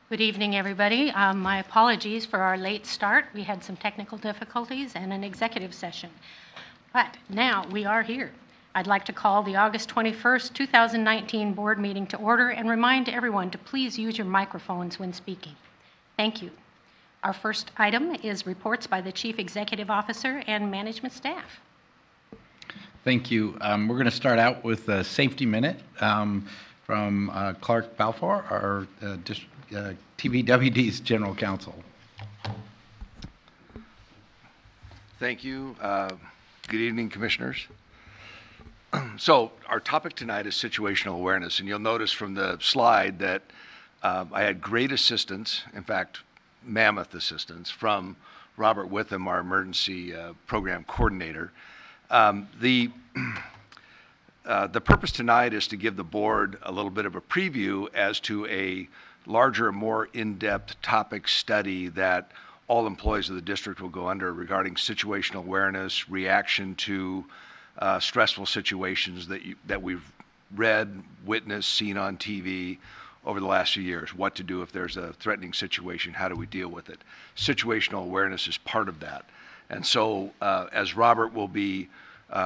Good evening, everybody. My apologies for our late start. We had some technical difficulties and an executive session. But now we are here. I'd like to call the August 21st, 2019 board meeting to order and remind everyone to please use your microphones when speaking. Thank you. Our first item is reports by the Chief Executive Officer and management staff. Thank you. We're going to start out with a safety minute from Clark Balfour, our TVWD's General Counsel. Thank you. Good evening, Commissioners. So our topic tonight is situational awareness, and you'll notice from the slide that I had great assistance, in fact, mammoth assistance, from Robert Witham, our emergency program coordinator. The purpose tonight is to give the board a little bit of a preview as to a larger, more in-depth topic study that all employees of the district will go under regarding situational awareness, reaction to stressful situations that we've read, witnessed, seen on TV over the last few years. What to do if there's a threatening situation, how do we deal with it? Situational awareness is part of that. And so as Robert will be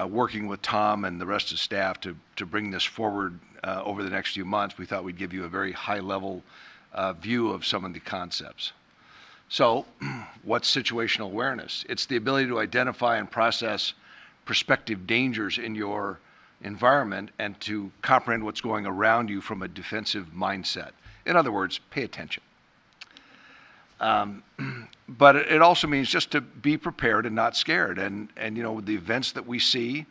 working with Tom and the rest of the staff to bring this forward over the next few months, we thought we'd give you a very high-level view of some of the concepts. So what's situational awareness? It's the ability to identify and process prospective dangers in your environment and to comprehend what's going around you from a defensive mindset. In other words, pay attention. But it also means just to be prepared and not scared. And you know, the events that we see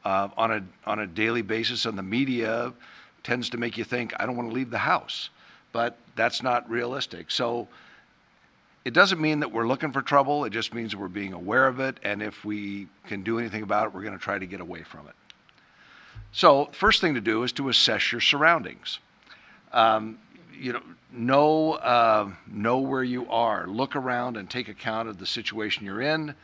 on a daily basis on the media tends to make you think, I don't want to leave the house. But that's not realistic. So it doesn't mean that we're looking for trouble. It just means that we're being aware of it. And if we can do anything about it, we're going to try to get away from it. So first thing to do is to assess your surroundings. You know where you are. Look around and take account of the situation you're in.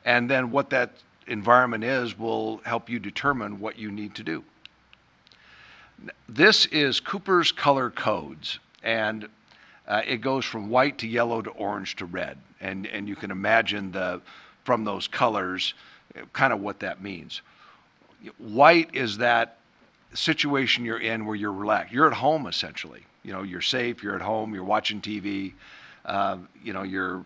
And then what that environment is will help you determine what you need to do. This is Cooper's color codes. And it goes from white to yellow to orange to red. And you can imagine from those colors kind of what that means. White is that situation you're in where you're relaxed. You're at home, essentially. You know, you're safe, you're at home, you're watching TV, you know, you're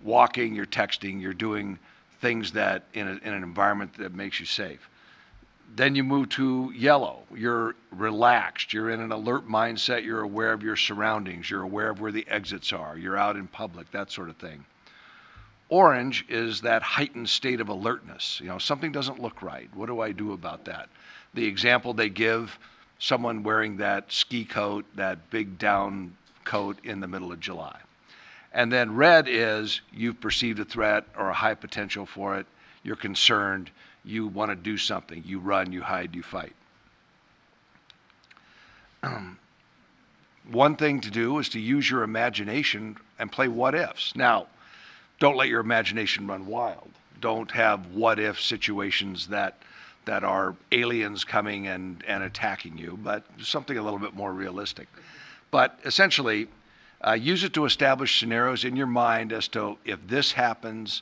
walking, you're texting, you're doing things that in an environment that makes you safe. Then you move to yellow. You're relaxed. You're in an alert mindset. You're aware of your surroundings. You're aware of where the exits are. You're out in public, that sort of thing. Orange is that heightened state of alertness. You know, something doesn't look right. What do I do about that? The example they give, someone wearing that ski coat, that big down coat in the middle of July. And then red is you've perceived a threat or a high potential for it. You're concerned. You want to do something. You run, you hide, you fight. One thing to do is to use your imagination and play what ifs. Now, don't let your imagination run wild. Don't have what if situations that are aliens coming and attacking you, but something a little bit more realistic. But essentially, use it to establish scenarios in your mind as to if this happens,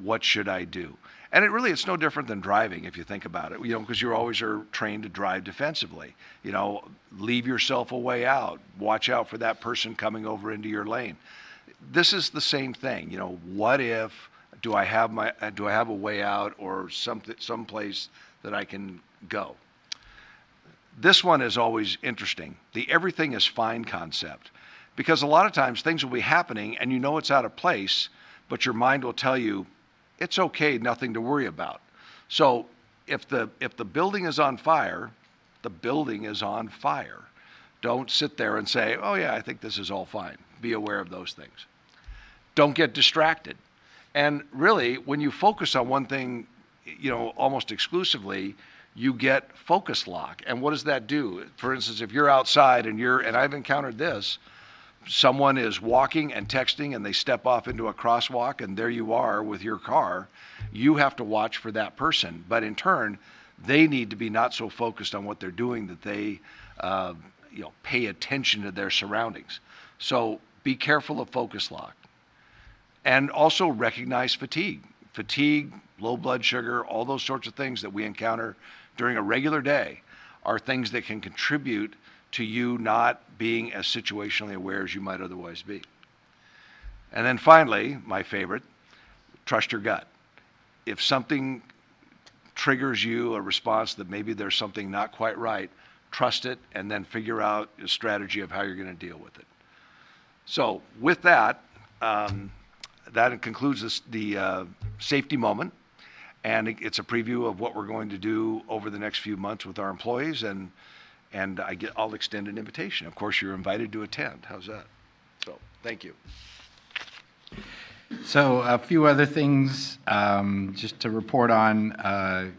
what should I do? And it's no different than driving if you think about it, you know, because you always are trained to drive defensively. You know, leave yourself a way out. Watch out for that person coming over into your lane. This is the same thing. You know, what if? Do I have a way out or some place that I can go? This one is always interesting. The everything is fine concept, because a lot of times things will be happening and you know it's out of place, but your mind will tell you it's okay, nothing to worry about. So if the building is on fire, the building is on fire. Don't sit there and say, oh yeah, I think this is all fine. Be aware of those things. Don't get distracted. And really, when you focus on one thing, you know, almost exclusively, you get focus lock. And what does that do? For instance, if you're outside and I've encountered this, someone is walking and texting and they step off into a crosswalk and there you are with your car, you have to watch for that person. But in turn, they need to be not so focused on what they're doing that they, pay attention to their surroundings. So be careful of focus lock. And also recognize fatigue. Fatigue, low blood sugar, all those sorts of things that we encounter during a regular day are things that can contribute to you not being as situationally aware as you might otherwise be. And then finally, my favorite, trust your gut. If something triggers you a response that maybe there's something not quite right, trust it and then figure out a strategy of how you're going to deal with it. So with that, that concludes the safety moment, and it's a preview of what we're going to do over the next few months with our employees, and I'll extend an invitation. Of course, you're invited to attend. How's that? So, thank you. So a few other things just to report on. Our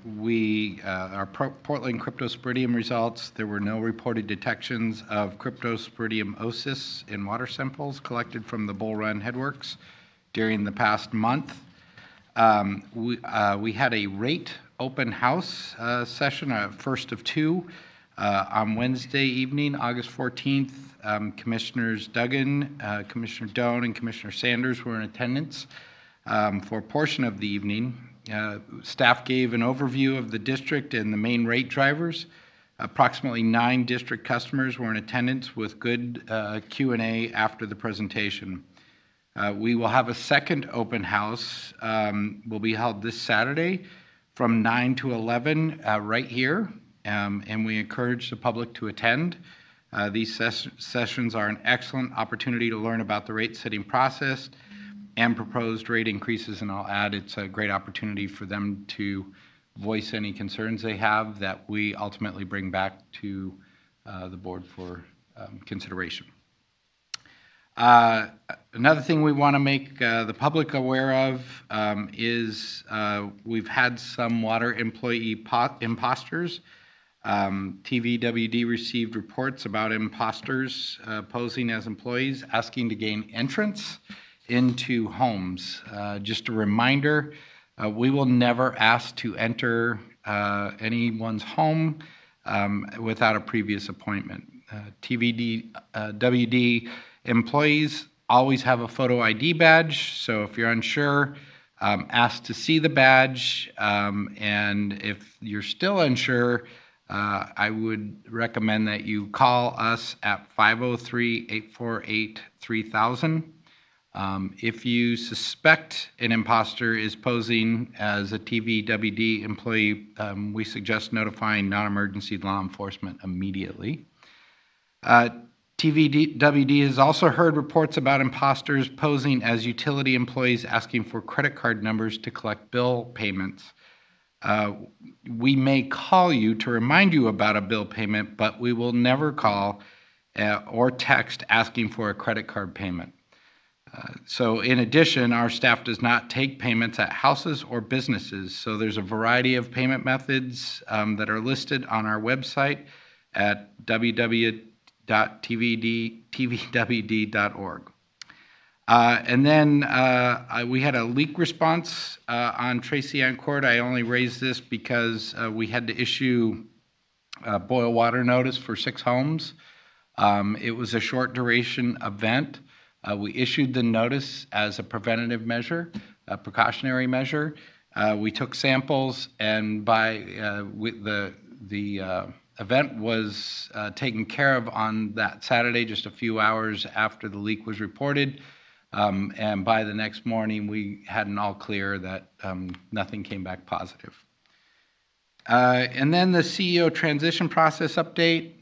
Portland cryptosporidium results, there were no reported detections of cryptosporidium oocysts in water samples collected from the Bull Run headworks during the past month. We had a rate open house session, a first of two, on Wednesday evening, August 14th. Commissioners Duggan, Commissioner Doan, and Commissioner Sanders were in attendance for a portion of the evening. Staff gave an overview of the district and the main rate drivers. Approximately 9 district customers were in attendance with good Q&A after the presentation. We will have a second open house, will be held this Saturday from 9 to 11 right here, and we encourage the public to attend. These sessions are an excellent opportunity to learn about the rate setting process and proposed rate increases, and I'll add it's a great opportunity for them to voice any concerns they have that we ultimately bring back to the board for consideration. Another thing we want to make the public aware of is we've had some water employee imposters. TVWD received reports about imposters posing as employees asking to gain entrance into homes. Just a reminder, we will never ask to enter anyone's home without a previous appointment. TVWD employees always have a photo ID badge, so if you're unsure, ask to see the badge, and if you're still unsure, I would recommend that you call us at 503-848-3000. If you suspect an imposter is posing as a TVWD employee, we suggest notifying non-emergency law enforcement immediately. TVWD has also heard reports about imposters posing as utility employees asking for credit card numbers to collect bill payments. We may call you to remind you about a bill payment, but we will never call or text asking for a credit card payment. So in addition, our staff does not take payments at houses or businesses. So there's a variety of payment methods that are listed on our website at www.tvwd.org. And then we had a leak response on Tracy Ann Court. I only raised this because we had to issue a boil water notice for 6 homes. It was a short duration event. We issued the notice as a preventative measure, a precautionary measure. We took samples, and by the event was taken care of on that Saturday, just a few hours after the leak was reported. And by the next morning, we had an all clear that nothing came back positive. And then the CEO transition process update.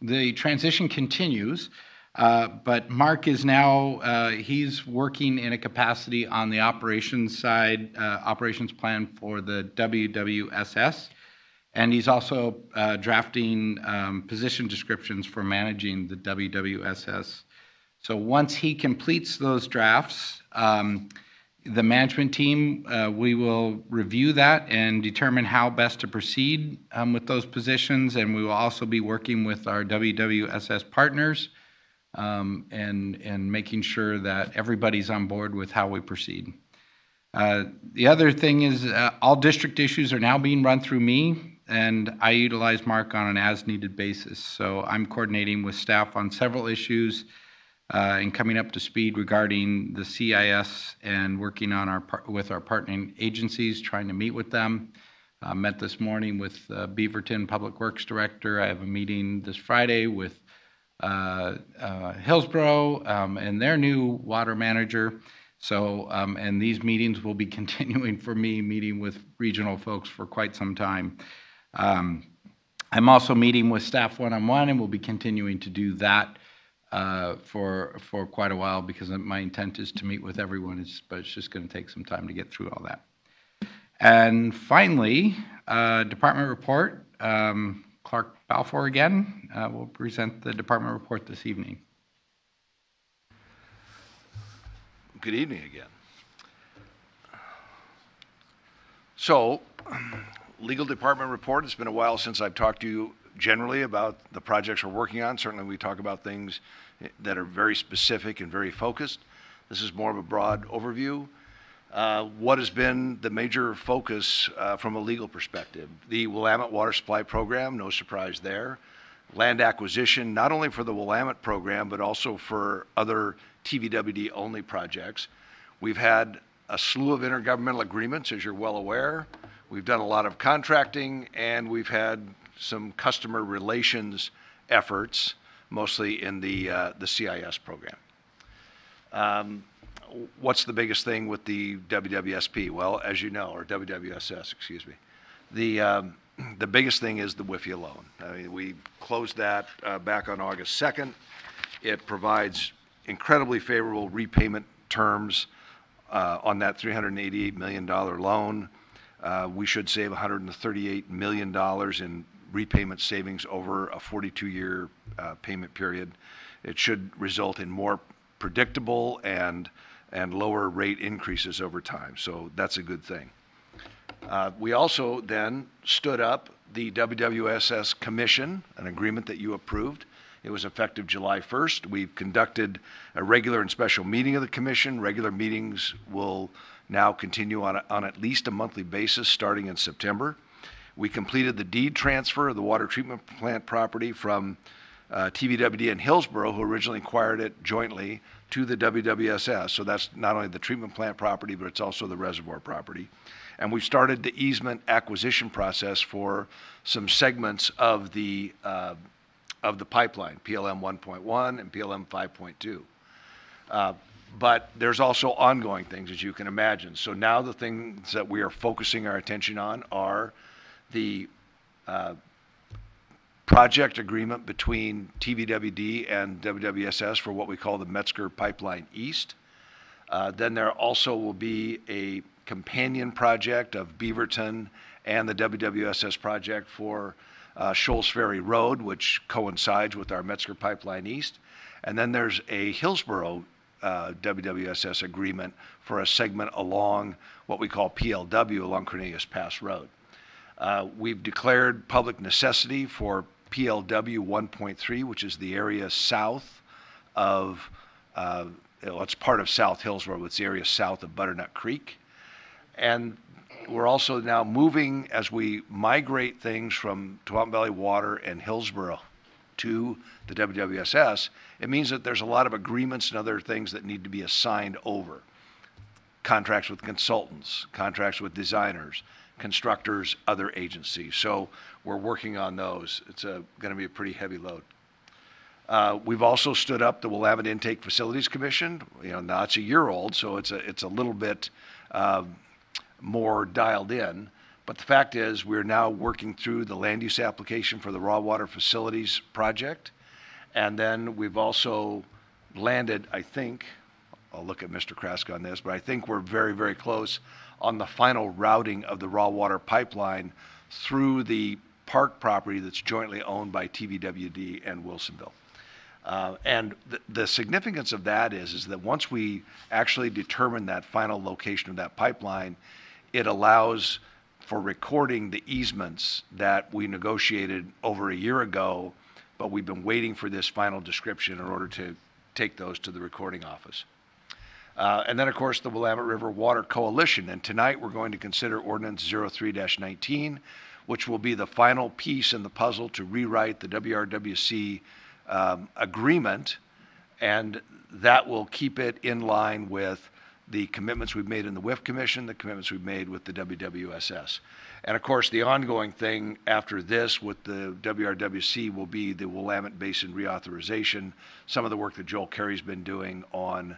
The transition continues, but Mark is now, he's working in a capacity on the operations side, operations plan for the WWSS. And he's also drafting position descriptions for managing the WWSS. So once he completes those drafts, the management team, we will review that and determine how best to proceed with those positions. And we will also be working with our WWSS partners and making sure that everybody's on board with how we proceed. The other thing is all district issues are now being run through me. and I utilize Mark on an as-needed basis. So I'm coordinating with staff on several issues and coming up to speed regarding the CIS and working on with our partnering agencies, trying to meet with them. Met this morning with Beaverton Public Works Director. I have a meeting this Friday with Hillsborough and their new water manager. So, and these meetings will be continuing for me, meeting with regional folks for quite some time. I'm also meeting with staff one-on-one, and we'll be continuing to do that for quite a while, because my intent is to meet with everyone, but it's just going to take some time to get through all that. And finally, department report. Clark Balfour again will present the department report this evening. Good evening again. So, legal department report. It's been a while since I've talked to you generally about the projects we're working on. Certainly we talk about things that are very specific and very focused. This is more of a broad overview. What has been the major focus from a legal perspective? The Willamette Water Supply Program, no surprise there. Land acquisition, not only for the Willamette program, but also for other TVWD only projects. We've had a slew of intergovernmental agreements, as you're well aware. We've done a lot of contracting, and we've had some customer relations efforts, mostly in the CIS program. What's the biggest thing with the WWSP? Well, as you know, or WWSS, excuse me. The biggest thing is the WIFIA loan. I mean, we closed that back on August 2nd. It provides incredibly favorable repayment terms on that $388 million loan. We should save $138 million in repayment savings over a 42-year payment period. It should result in more predictable and lower rate increases over time. So that's a good thing. We also then stood up the WWSS Commission, an agreement that you approved. It was effective July 1st. We've conducted a regular and special meeting of the commission. Regular meetings will now continue on at least a monthly basis starting in September. We completed the deed transfer of the water treatment plant property from TVWD and Hillsborough, who originally acquired it jointly, to the WWSS. So that's not only the treatment plant property, but it's also the reservoir property. And we've started the easement acquisition process for some segments of the pipeline, PLM 1.1 and PLM 5.2. But there's also ongoing things, as you can imagine. So now the things that we are focusing our attention on are the project agreement between TVWD and WWSS for what we call the Metzger Pipeline East. Then there also will be a companion project of Beaverton and the WWSS project for Shoals Ferry Road, which coincides with our Metzger Pipeline East. And then there's a Hillsborough WWSS agreement for a segment along what we call PLW along Cornelius Pass Road. We've declared public necessity for PLW 1.3, which is the area south of, it's part of South Hillsborough, it's the area south of Butternut Creek. And we're also now moving, as we migrate things from Tuolumne Valley Water and Hillsborough to the WWSS, it means that there's a lot of agreements and other things that need to be assigned over. Contracts with consultants, contracts with designers, constructors, other agencies. So we're working on those. It's going to be a pretty heavy load. We've also stood up the Willamette Intake Facilities Commission. You know, now it's a year old, so it's a little bit more dialed in. But the fact is, we're now working through the land use application for the raw water facilities project. And then we've also landed, I think, I'll look at Mr. Kraska on this, but I think we're very, very close on the final routing of the raw water pipeline through the park property that's jointly owned by TVWD and Wilsonville. And the significance of that is that once we actually determine that final location of that pipeline, it allows for recording the easements that we negotiated over a year ago, but we've been waiting for this final description in order to take those to the recording office. And then, of course, the Willamette River Water Coalition. And tonight we're going to consider Ordinance 03-19, which will be the final piece in the puzzle to rewrite the WRWC agreement, and that will keep it in line with the commitments we've made in the WIF Commission, the commitments we've made with the WWSS. And of course, the ongoing thing after this with the WRWC will be the Willamette Basin reauthorization, some of the work that Joel Carey's been doing on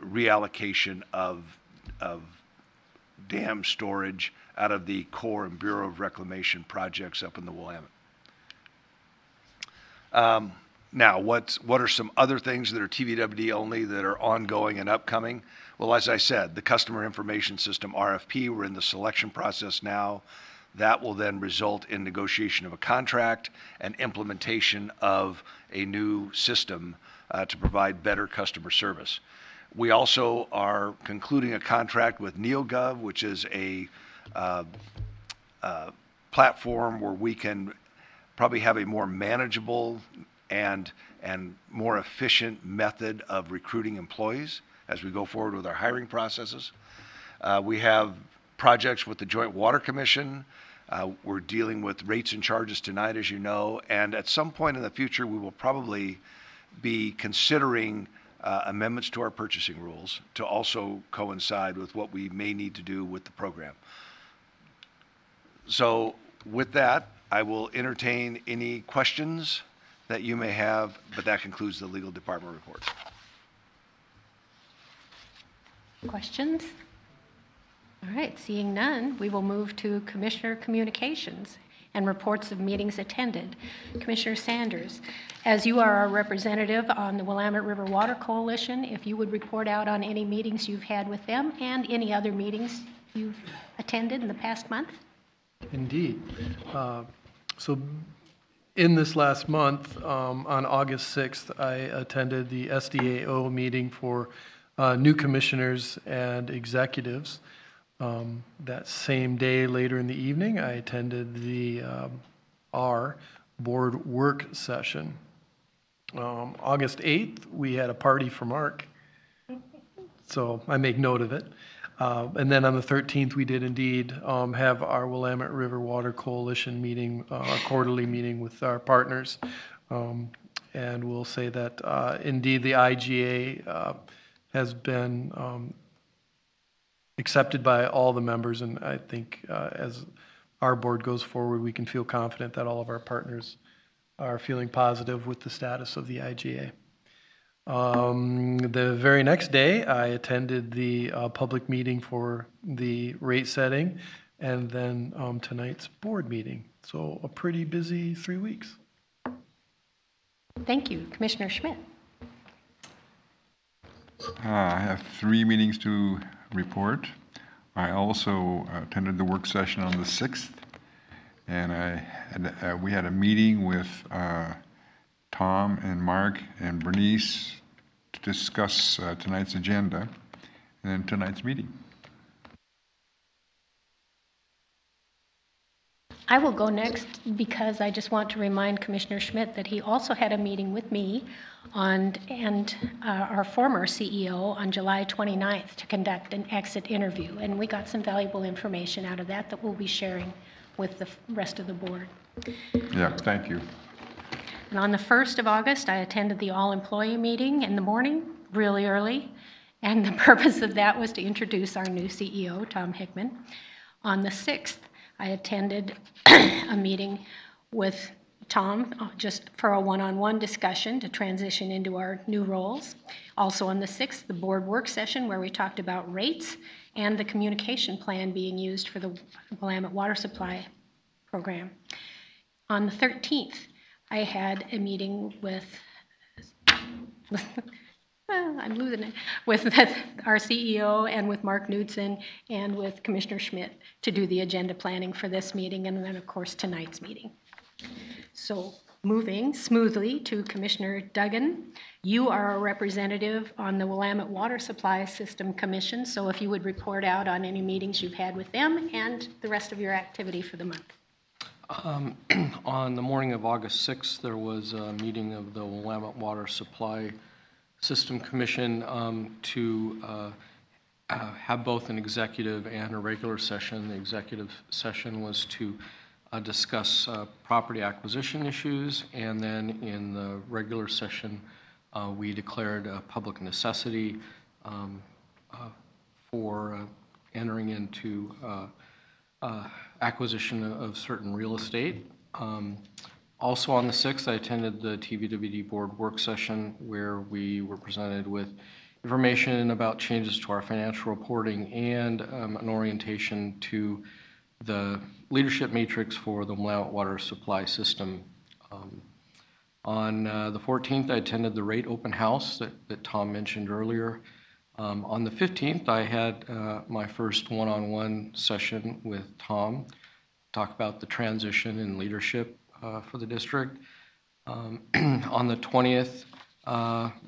reallocation of dam storage out of the Corps and Bureau of Reclamation projects up in the Willamette. Now, what are some other things that are TVWD only that are ongoing and upcoming? Well, as I said, the Customer Information System RFP, we're in the selection process now. That will then result in negotiation of a contract and implementation of a new system to provide better customer service. We also are concluding a contract with NeoGov, which is a platform where we can probably have a more manageable and more efficient method of recruiting employees as we go forward with our hiring processes. We have projects with the Joint Water Commission. We're dealing with rates and charges tonight, as you know, and at some point in the future, we will probably be considering amendments to our purchasing rules to also coincide with what we may need to do with the program. So with that, I will entertain any questions that you may have, but that concludes the legal department report. Questions? All right, seeing none, we will move to Commissioner Communications and reports of meetings attended. Commissioner Sanders, as you are our representative on the Willamette River Water Coalition, if you would report out on any meetings you've had with them and any other meetings you've attended in the past month? Indeed. So in this last month, on August 6th, I attended the SDAO meeting for new commissioners and executives. That same day, later in the evening, I attended the our board work session. August 8th, we had a party for Mark, so I make note of it. And then on the 13th, we did indeed have our Willamette River Water Coalition meeting, our quarterly meeting with our partners. And we'll say that indeed the IGA has been accepted by all the members, and I think as our board goes forward, we can feel confident that all of our partners are feeling positive with the status of the IGA. The very next day, I attended the public meeting for the rate setting, and then tonight's board meeting. So a pretty busy 3 weeks. Thank you. Commissioner Schmidt. I have 3 meetings to report. I also attended the work session on the 6th, and we had a meeting with Tom and Mark and Bernice to discuss tonight's agenda and then tonight's meeting. I will go next because I just want to remind Commissioner Schmidt that he also had a meeting with me and our former CEO on July 29th to conduct an exit interview. And we got some valuable information out of that we'll be sharing with the rest of the board. Yeah, thank you. And on the 1st of August, I attended the all-employee meeting in the morning, really early. And the purpose of that was to introduce our new CEO, Tom Hickman. On the 6th, I attended a meeting with Tom just for a one-on-one discussion to transition into our new roles. Also on the 6th, the board work session where we talked about rates and the communication plan being used for the Willamette Water Supply Program. On the 13th, I had a meeting with I'm losing it, with our CEO and with Mark Knudsen and with Commissioner Schmidt to do the agenda planning for this meeting and then, of course, tonight's meeting. So moving smoothly to Commissioner Duggan, you are a representative on the Willamette Water Supply System Commission, so if you would report out on any meetings you've had with them and the rest of your activity for the month. On the morning of August 6th, there was a meeting of the Willamette Water Supply System Commission to have both an executive and a regular session. The executive session was to discuss property acquisition issues, and then in the regular session, we declared a public necessity for entering into acquisition of certain real estate. Also on the 6th, I attended the TVWD board work session where we were presented with information about changes to our financial reporting and an orientation to the leadership matrix for the Willamette water supply system. On the 14th, I attended the rate open house that Tom mentioned earlier. On the 15th, I had my first one-on-one session with Tom, talk about the transition in leadership for the district. On the 20th,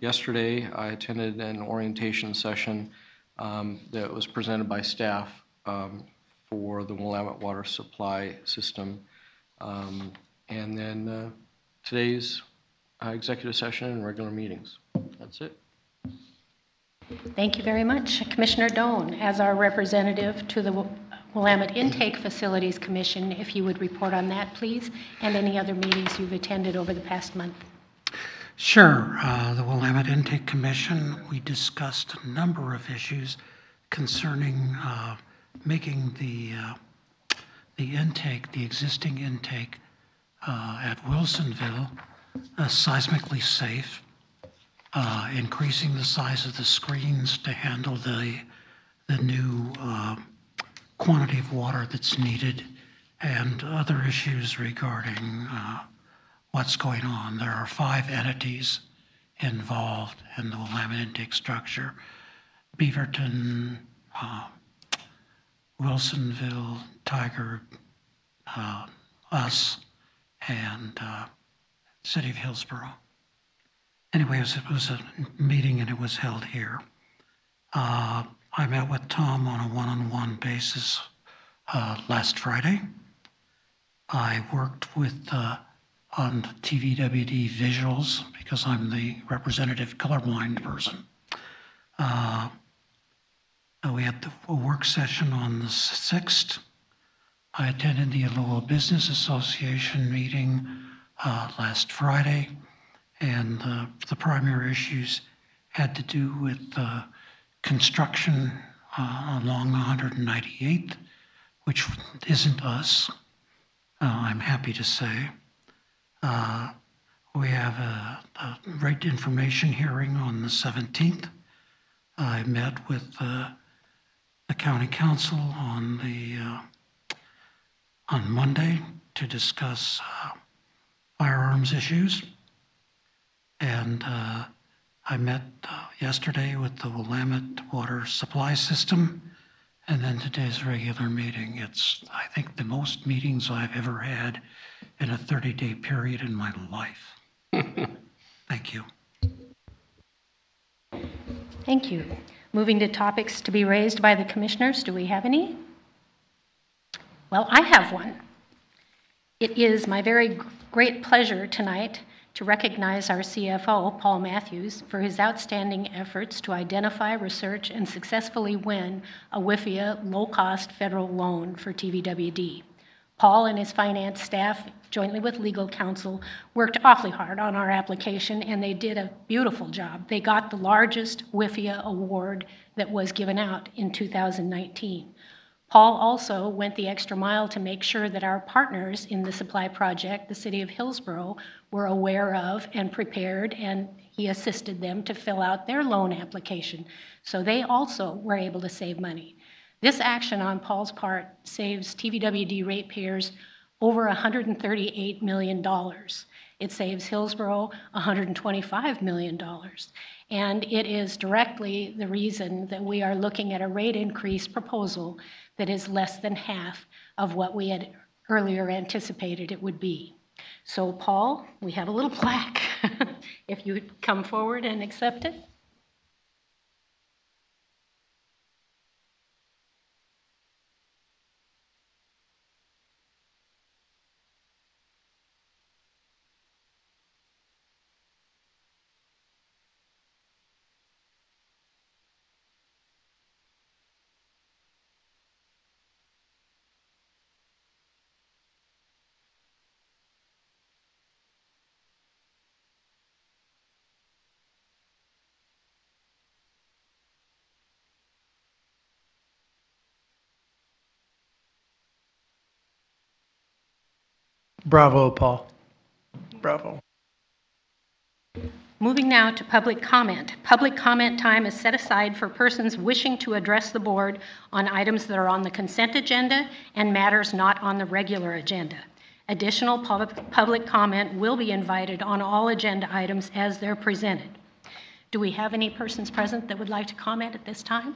yesterday, I attended an orientation session that was presented by staff for the Willamette water supply system. And then today's executive session and regular meetings. That's it. Thank you very much. Commissioner Doan, as our representative to the Willamette Intake Facilities Commission, if you would report on that, please, and any other meetings you've attended over the past month. Sure. The Willamette Intake Commission, we discussed a number of issues concerning making the intake, the existing intake at Wilsonville, seismically safe, increasing the size of the screens to handle the new quantity of water that's needed, and other issues regarding what's going on. There are 5 entities involved in the Willamette intake structure: Beaverton, Wilsonville, Tiger, us, and City of Hillsborough. Anyway, it was a meeting and it was held here. I met with Tom on a one-on-one basis last Friday. I worked with on TVWD visuals because I'm the representative colorblind person. We had a work session on the 6th. I attended the Aloha Business Association meeting last Friday, and the primary issues had to do with construction along 198th, which isn't us, I'm happy to say. We have a rate information hearing on the 17th. I met with the county council on Monday to discuss firearms issues. And I met yesterday with the Willamette water supply system. And then today's regular meeting. It's, I think, the most meetings I've ever had in a 30-day period in my life. Thank you. Thank you. Moving to topics to be raised by the commissioners. Do we have any? Well, I have one. It is my very great pleasure tonight to recognize our CFO, Paul Matthews, for his outstanding efforts to identify, research, and successfully win a WIFIA low-cost federal loan for TVWD. Paul and his finance staff, jointly with legal counsel, worked awfully hard on our application, and they did a beautiful job. They got the largest WIFIA award that was given out in 2019. Paul also went the extra mile to make sure that our partners in the supply project, the City of Hillsborough, were aware of and prepared, and he assisted them to fill out their loan application. So they also were able to save money. This action on Paul's part saves TVWD ratepayers over $138 million. It saves Hillsborough $125 million. And it is directly the reason that we are looking at a rate increase proposal that is less than half of what we had earlier anticipated it would be. So, Paul, we have a little plaque. If you would come forward and accept it. Bravo, Paul. Bravo. Moving now to public comment. Public comment time is set aside for persons wishing to address the board on items that are on the consent agenda and matters not on the regular agenda. Additional public comment will be invited on all agenda items as they're presented. Do we have any persons present that would like to comment at this time?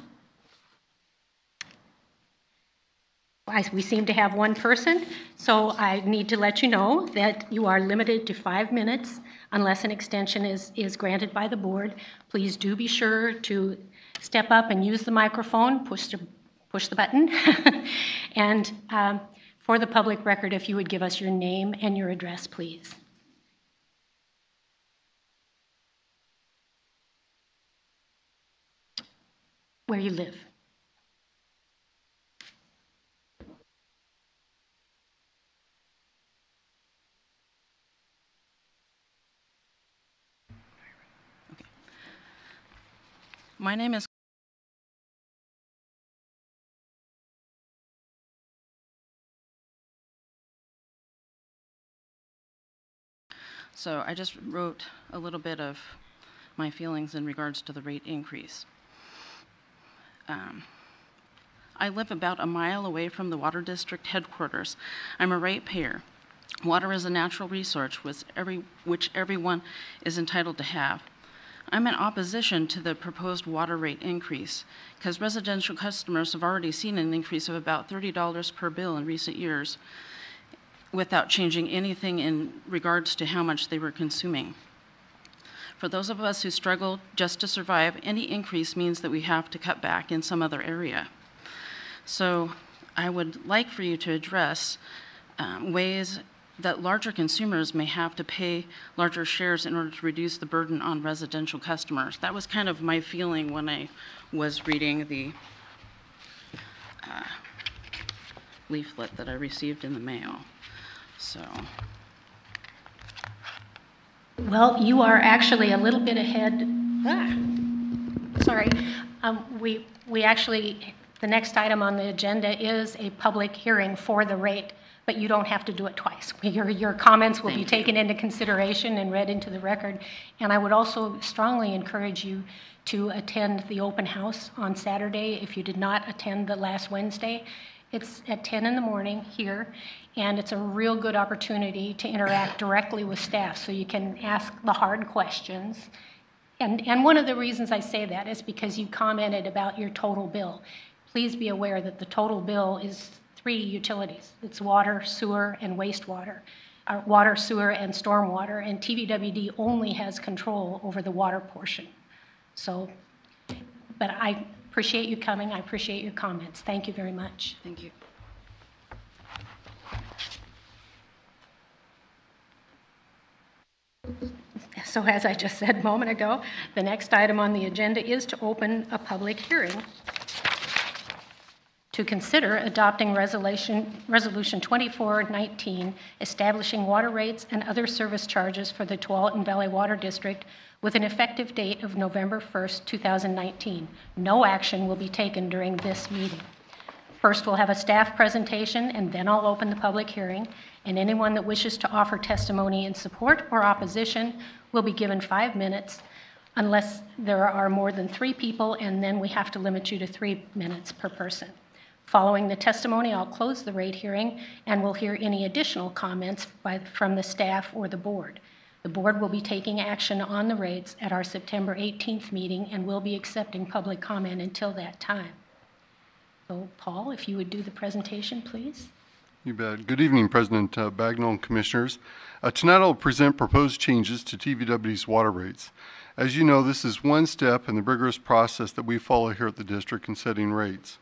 We seem to have one person, so I need to let you know that you are limited to 5 minutes unless an extension is granted by the board. Please do be sure to step up and use the microphone, push the button. And for the public record, if you would give us your name and your address, please. Where you live. My name is So I just wrote a little bit of my feelings in regards to the rate increase. I live about a mile away from the Water District headquarters. I'm a ratepayer. Water is a natural resource which everyone is entitled to have. I'm in opposition to the proposed water rate increase because residential customers have already seen an increase of about $30 per bill in recent years without changing anything in regards to how much they were consuming. For those of us who struggle just to survive, any increase means that we have to cut back in some other area. So I would like for you to address ways that larger consumers may have to pay larger shares in order to reduce the burden on residential customers. That was kind of my feeling when I was reading the leaflet that I received in the mail. So. Well, you are actually a little bit ahead. Sorry. We actually, the next item on the agenda is a public hearing for the rate, but you don't have to do it twice. Your comments will be taken into consideration and read into the record. And I would also strongly encourage you to attend the open house on Saturday if you did not attend the last Wednesday. It's at 10 in the morning here, and it's a real good opportunity to interact directly with staff so you can ask the hard questions. And one of the reasons I say that is because you commented about your total bill. Please be aware that the total bill is 3 utilities. It's water, sewer, and wastewater. Water, sewer, and stormwater, and TVWD only has control over the water portion. So, but I appreciate you coming. I appreciate your comments. Thank you very much. Thank you. So as I just said a moment ago, the next item on the agenda is to open a public hearing to consider adopting Resolution 2419, establishing water rates and other service charges for the Tualatin Valley Water District with an effective date of November 1st, 2019. No action will be taken during this meeting. First, we'll have a staff presentation, and then I'll open the public hearing, and anyone that wishes to offer testimony in support or opposition will be given 5 minutes unless there are more than 3 people, and then we have to limit you to 3 minutes per person. Following the testimony, I'll close the rate hearing, and we'll hear any additional comments from the staff or the board. The board will be taking action on the rates at our September 18th meeting and will be accepting public comment until that time. So, Paul, if you would do the presentation, please. You bet. Good evening, President Bagnall and Commissioners. Tonight I'll present proposed changes to TVWD's water rates. As you know, this is one step in the rigorous process that we follow here at the district in setting rates.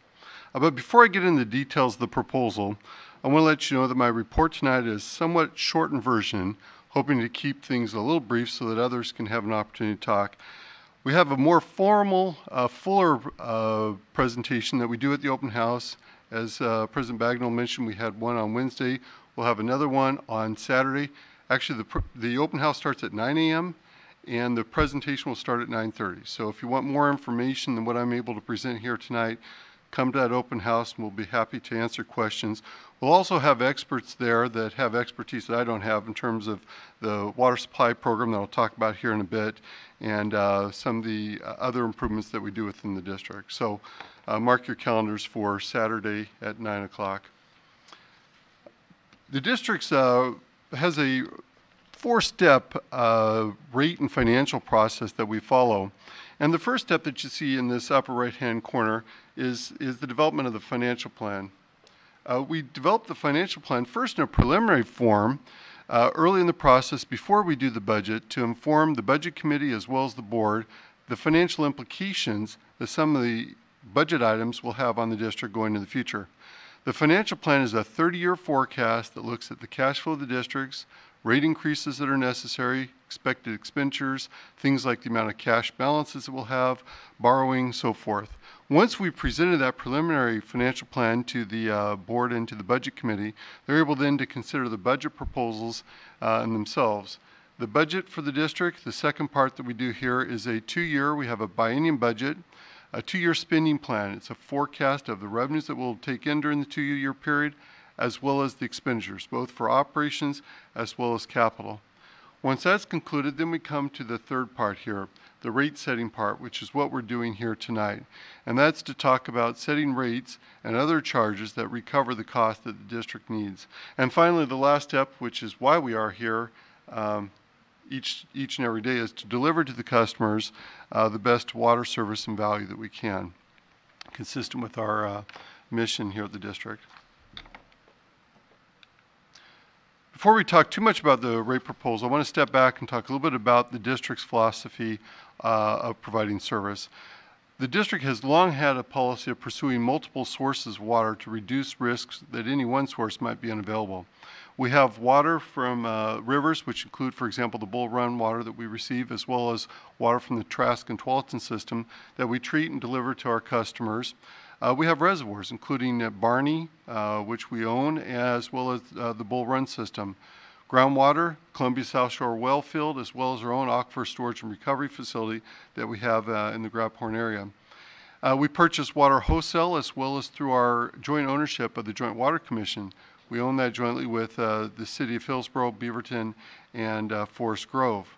But before I get into the details of the proposal, I want to let you know that my report tonight is somewhat shortened version, hoping to keep things a little brief so that others can have an opportunity to talk. We have a more formal, fuller presentation that we do at the open house. As President Bagnall mentioned, we had one on Wednesday. We'll have another one on Saturday. Actually, the open house starts at 9 a.m. and the presentation will start at 9:30. So if you want more information than what I'm able to present here tonight, come to that open house, and we'll be happy to answer questions. We'll also have experts there that have expertise that I don't have in terms of the water supply program that I'll talk about here in a bit, and some of the other improvements that we do within the district. So mark your calendars for Saturday at 9 o'clock. The district has a four-step rate and financial process that we follow. And the first step that you see in this upper right-hand corner is the development of the financial plan. We develop the financial plan first in a preliminary form early in the process before we do the budget to inform the budget committee as well as the board the financial implications that some of the budget items will have on the district going into the future. The financial plan is a 30-year forecast that looks at the cash flow of the districts, rate increases that are necessary, expected expenditures, things like the amount of cash balances that we'll have, borrowing, so forth. Once we presented that preliminary financial plan to the board and to the budget committee, they're able then to consider the budget proposals in themselves. The budget for the district, the second part that we do here is a 2-year, we have a biennium budget, a 2-year spending plan. It's a forecast of the revenues that we'll take in during the 2-year period, as well as the expenditures, both for operations as well as capital. Once that's concluded, then we come to the third part here, the rate setting part, which is what we're doing here tonight. And that's to talk about setting rates and other charges that recover the cost that the district needs. And finally, the last step, which is why we are here each and every day, is to deliver to the customers the best water service and value that we can, consistent with our mission here at the district. Before we talk too much about the rate proposal, I want to step back and talk a little bit about the district's philosophy of providing service. The district has long had a policy of pursuing multiple sources of water to reduce risks that any one source might be unavailable. We have water from rivers, which include, for example, the Bull Run water that we receive, as well as water from the Trask and Tualatin system that we treat and deliver to our customers. We have reservoirs, including Barney, which we own, as well as the Bull Run system. Groundwater, Columbia South Shore well field, as well as our own aquifer storage and recovery facility that we have in the Grab-Horn area. We purchase water wholesale as well as through our joint ownership of the Joint Water Commission. We own that jointly with the City of Hillsborough, Beaverton, and Forest Grove.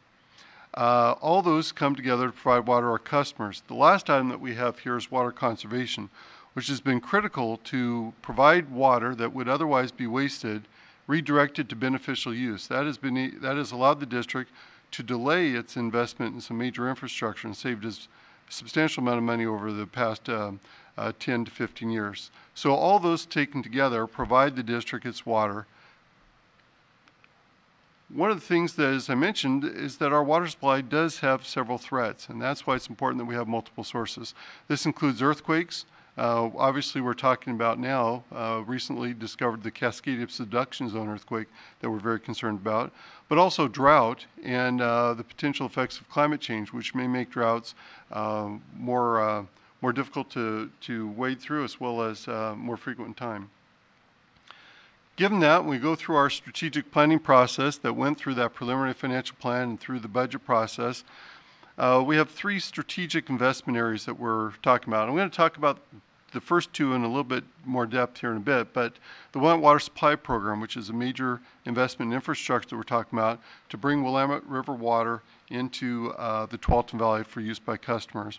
All those come together to provide water to our customers. The last item that we have here is water conservation, which has been critical to provide water that would otherwise be wasted, redirected to beneficial use. That has allowed the district to delay its investment in some major infrastructure and saved us a substantial amount of money over the past 10 to 15 years. So all those taken together provide the district its water. One of the things that, as I mentioned, is that our water supply does have several threats, and that's why it's important that we have multiple sources. This includes earthquakes. Obviously, we're talking about now, recently discovered the Cascadia Subduction Zone earthquake that we're very concerned about, but also drought and the potential effects of climate change, which may make droughts more difficult to wade through, as well as more frequent in time. Given that, when we go through our strategic planning process that went through that preliminary financial plan and through the budget process, we have 3 strategic investment areas that we're talking about. I'm going to talk about the first 2 in a little bit more depth here in a bit, but the Willamette Water Supply Program, which is a major investment in infrastructure that we're talking about to bring Willamette River water into the Tualatin Valley for use by customers.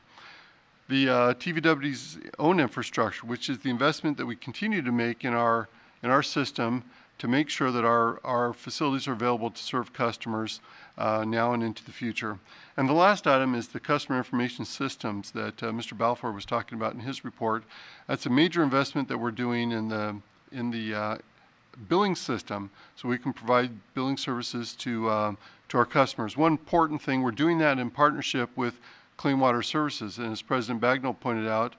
The TVW's own infrastructure, which is the investment that we continue to make in our system to make sure that our facilities are available to serve customers now and into the future. And the last item is the customer information systems that Mr. Balfour was talking about in his report. That's a major investment that we're doing in the billing system, so we can provide billing services to our customers. One important thing, we're doing that in partnership with Clean Water Services, and as President Bagnall pointed out,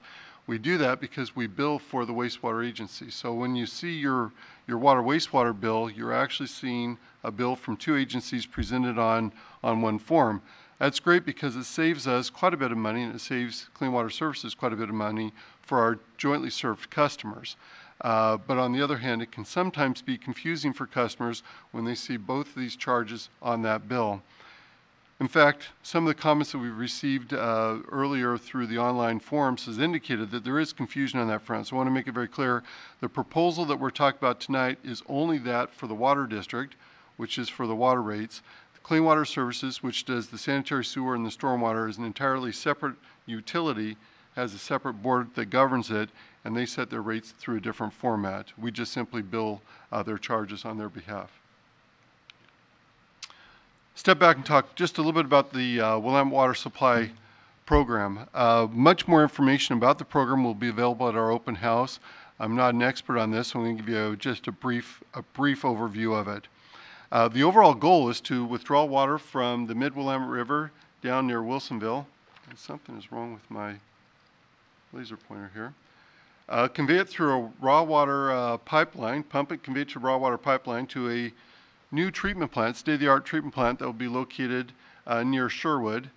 we do that because we bill for the wastewater agency. So when you see your water wastewater bill, you're actually seeing a bill from 2 agencies presented on one form. That's great because it saves us quite a bit of money, and it saves Clean Water Services quite a bit of money for our jointly served customers. But on the other hand, it can sometimes be confusing for customers when they see both of these charges on that bill. In fact, some of the comments that we've received earlier through the online forums has indicated that there is confusion on that front. So I want to make it very clear. The proposal that we're talking about tonight is only that for the water district, which is for the water rates. The Clean Water Services, which does the sanitary sewer and the stormwater, is an entirely separate utility, has a separate board that governs it, and they set their rates through a different format. We just simply bill their charges on their behalf. Step back and talk just a little bit about the Willamette Water Supply Program. Much more information about the program will be available at our open house. I'm not an expert on this, so I'm going to give you just a brief overview of it. The overall goal is to withdraw water from the Mid-Willamette River down near Wilsonville. Something is wrong with my laser pointer here. Convey it through a raw water pipeline, pump it, convey it to a raw water pipeline to a new treatment plant, state-of-the-art treatment plant that will be located near Sherwood.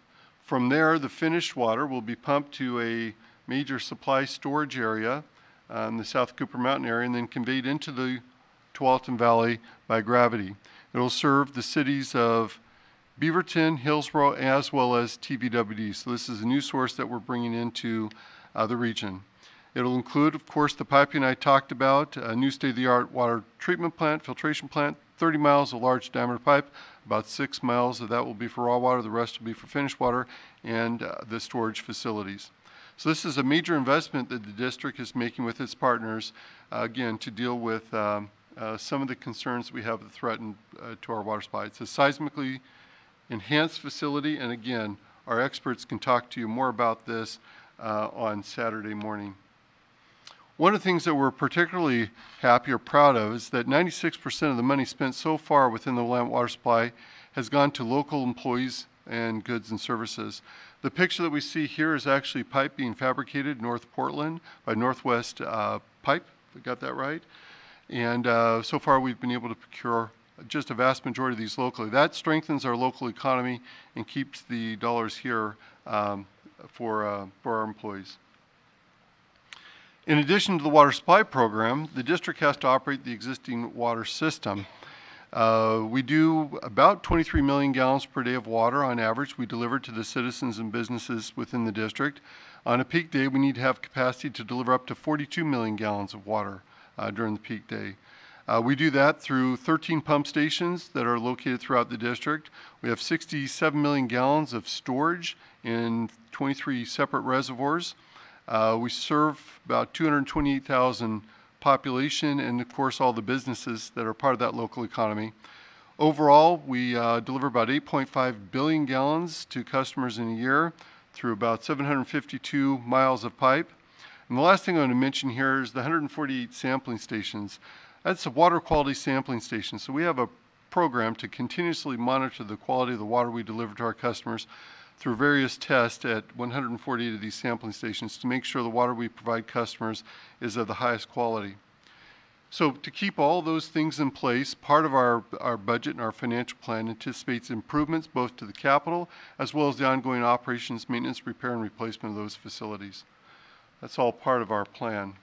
From there, the finished water will be pumped to a major supply storage area in the South Cooper Mountain area and then conveyed into the Tualatin Valley by gravity. It will serve the cities of Beaverton, Hillsborough, as well as TVWD. So this is a new source that we're bringing into the region. It'll include, of course, the piping I talked about, a new state-of-the-art water treatment plant, filtration plant, 30 miles of large diameter pipe, about 6 miles of that will be for raw water, the rest will be for finished water, and the storage facilities. So this is a major investment that the district is making with its partners, again, to deal with some of the concerns we have that threaten to our water supply. It's a seismically enhanced facility, and again, our experts can talk to you more about this on Saturday morning. One of the things that we're particularly happy or proud of is that 96% of the money spent so far within the Willamette Water Supply has gone to local employees and goods and services. The picture that we see here is actually pipe being fabricated in North Portland by Northwest Pipe, if I got that right. And so far we've been able to procure just a vast majority of these locally. That strengthens our local economy and keeps the dollars here for our employees. In addition to the water supply program, the district has to operate the existing water system. We do about 23 million gallons per day of water on average we deliver to the citizens and businesses within the district. On a peak day, we need to have capacity to deliver up to 42 million gallons of water during the peak day. We do that through 13 pump stations that are located throughout the district. We have 67 million gallons of storage in 23 separate reservoirs. We serve about 228,000 population and, of course, all the businesses that are part of that local economy. Overall, we deliver about 8.5 billion gallons to customers in a year through about 752 miles of pipe. And the last thing I want to mention here is the 148 sampling stations. That's a water quality sampling station. So we have a program to continuously monitor the quality of the water we deliver to our customers through various tests at 148 of these sampling stations to make sure the water we provide customers is of the highest quality. So to keep all those things in place, part of our budget and our financial plan anticipates improvements both to the capital as well as the ongoing operations, maintenance, repair, and replacement of those facilities. That's all part of our plan.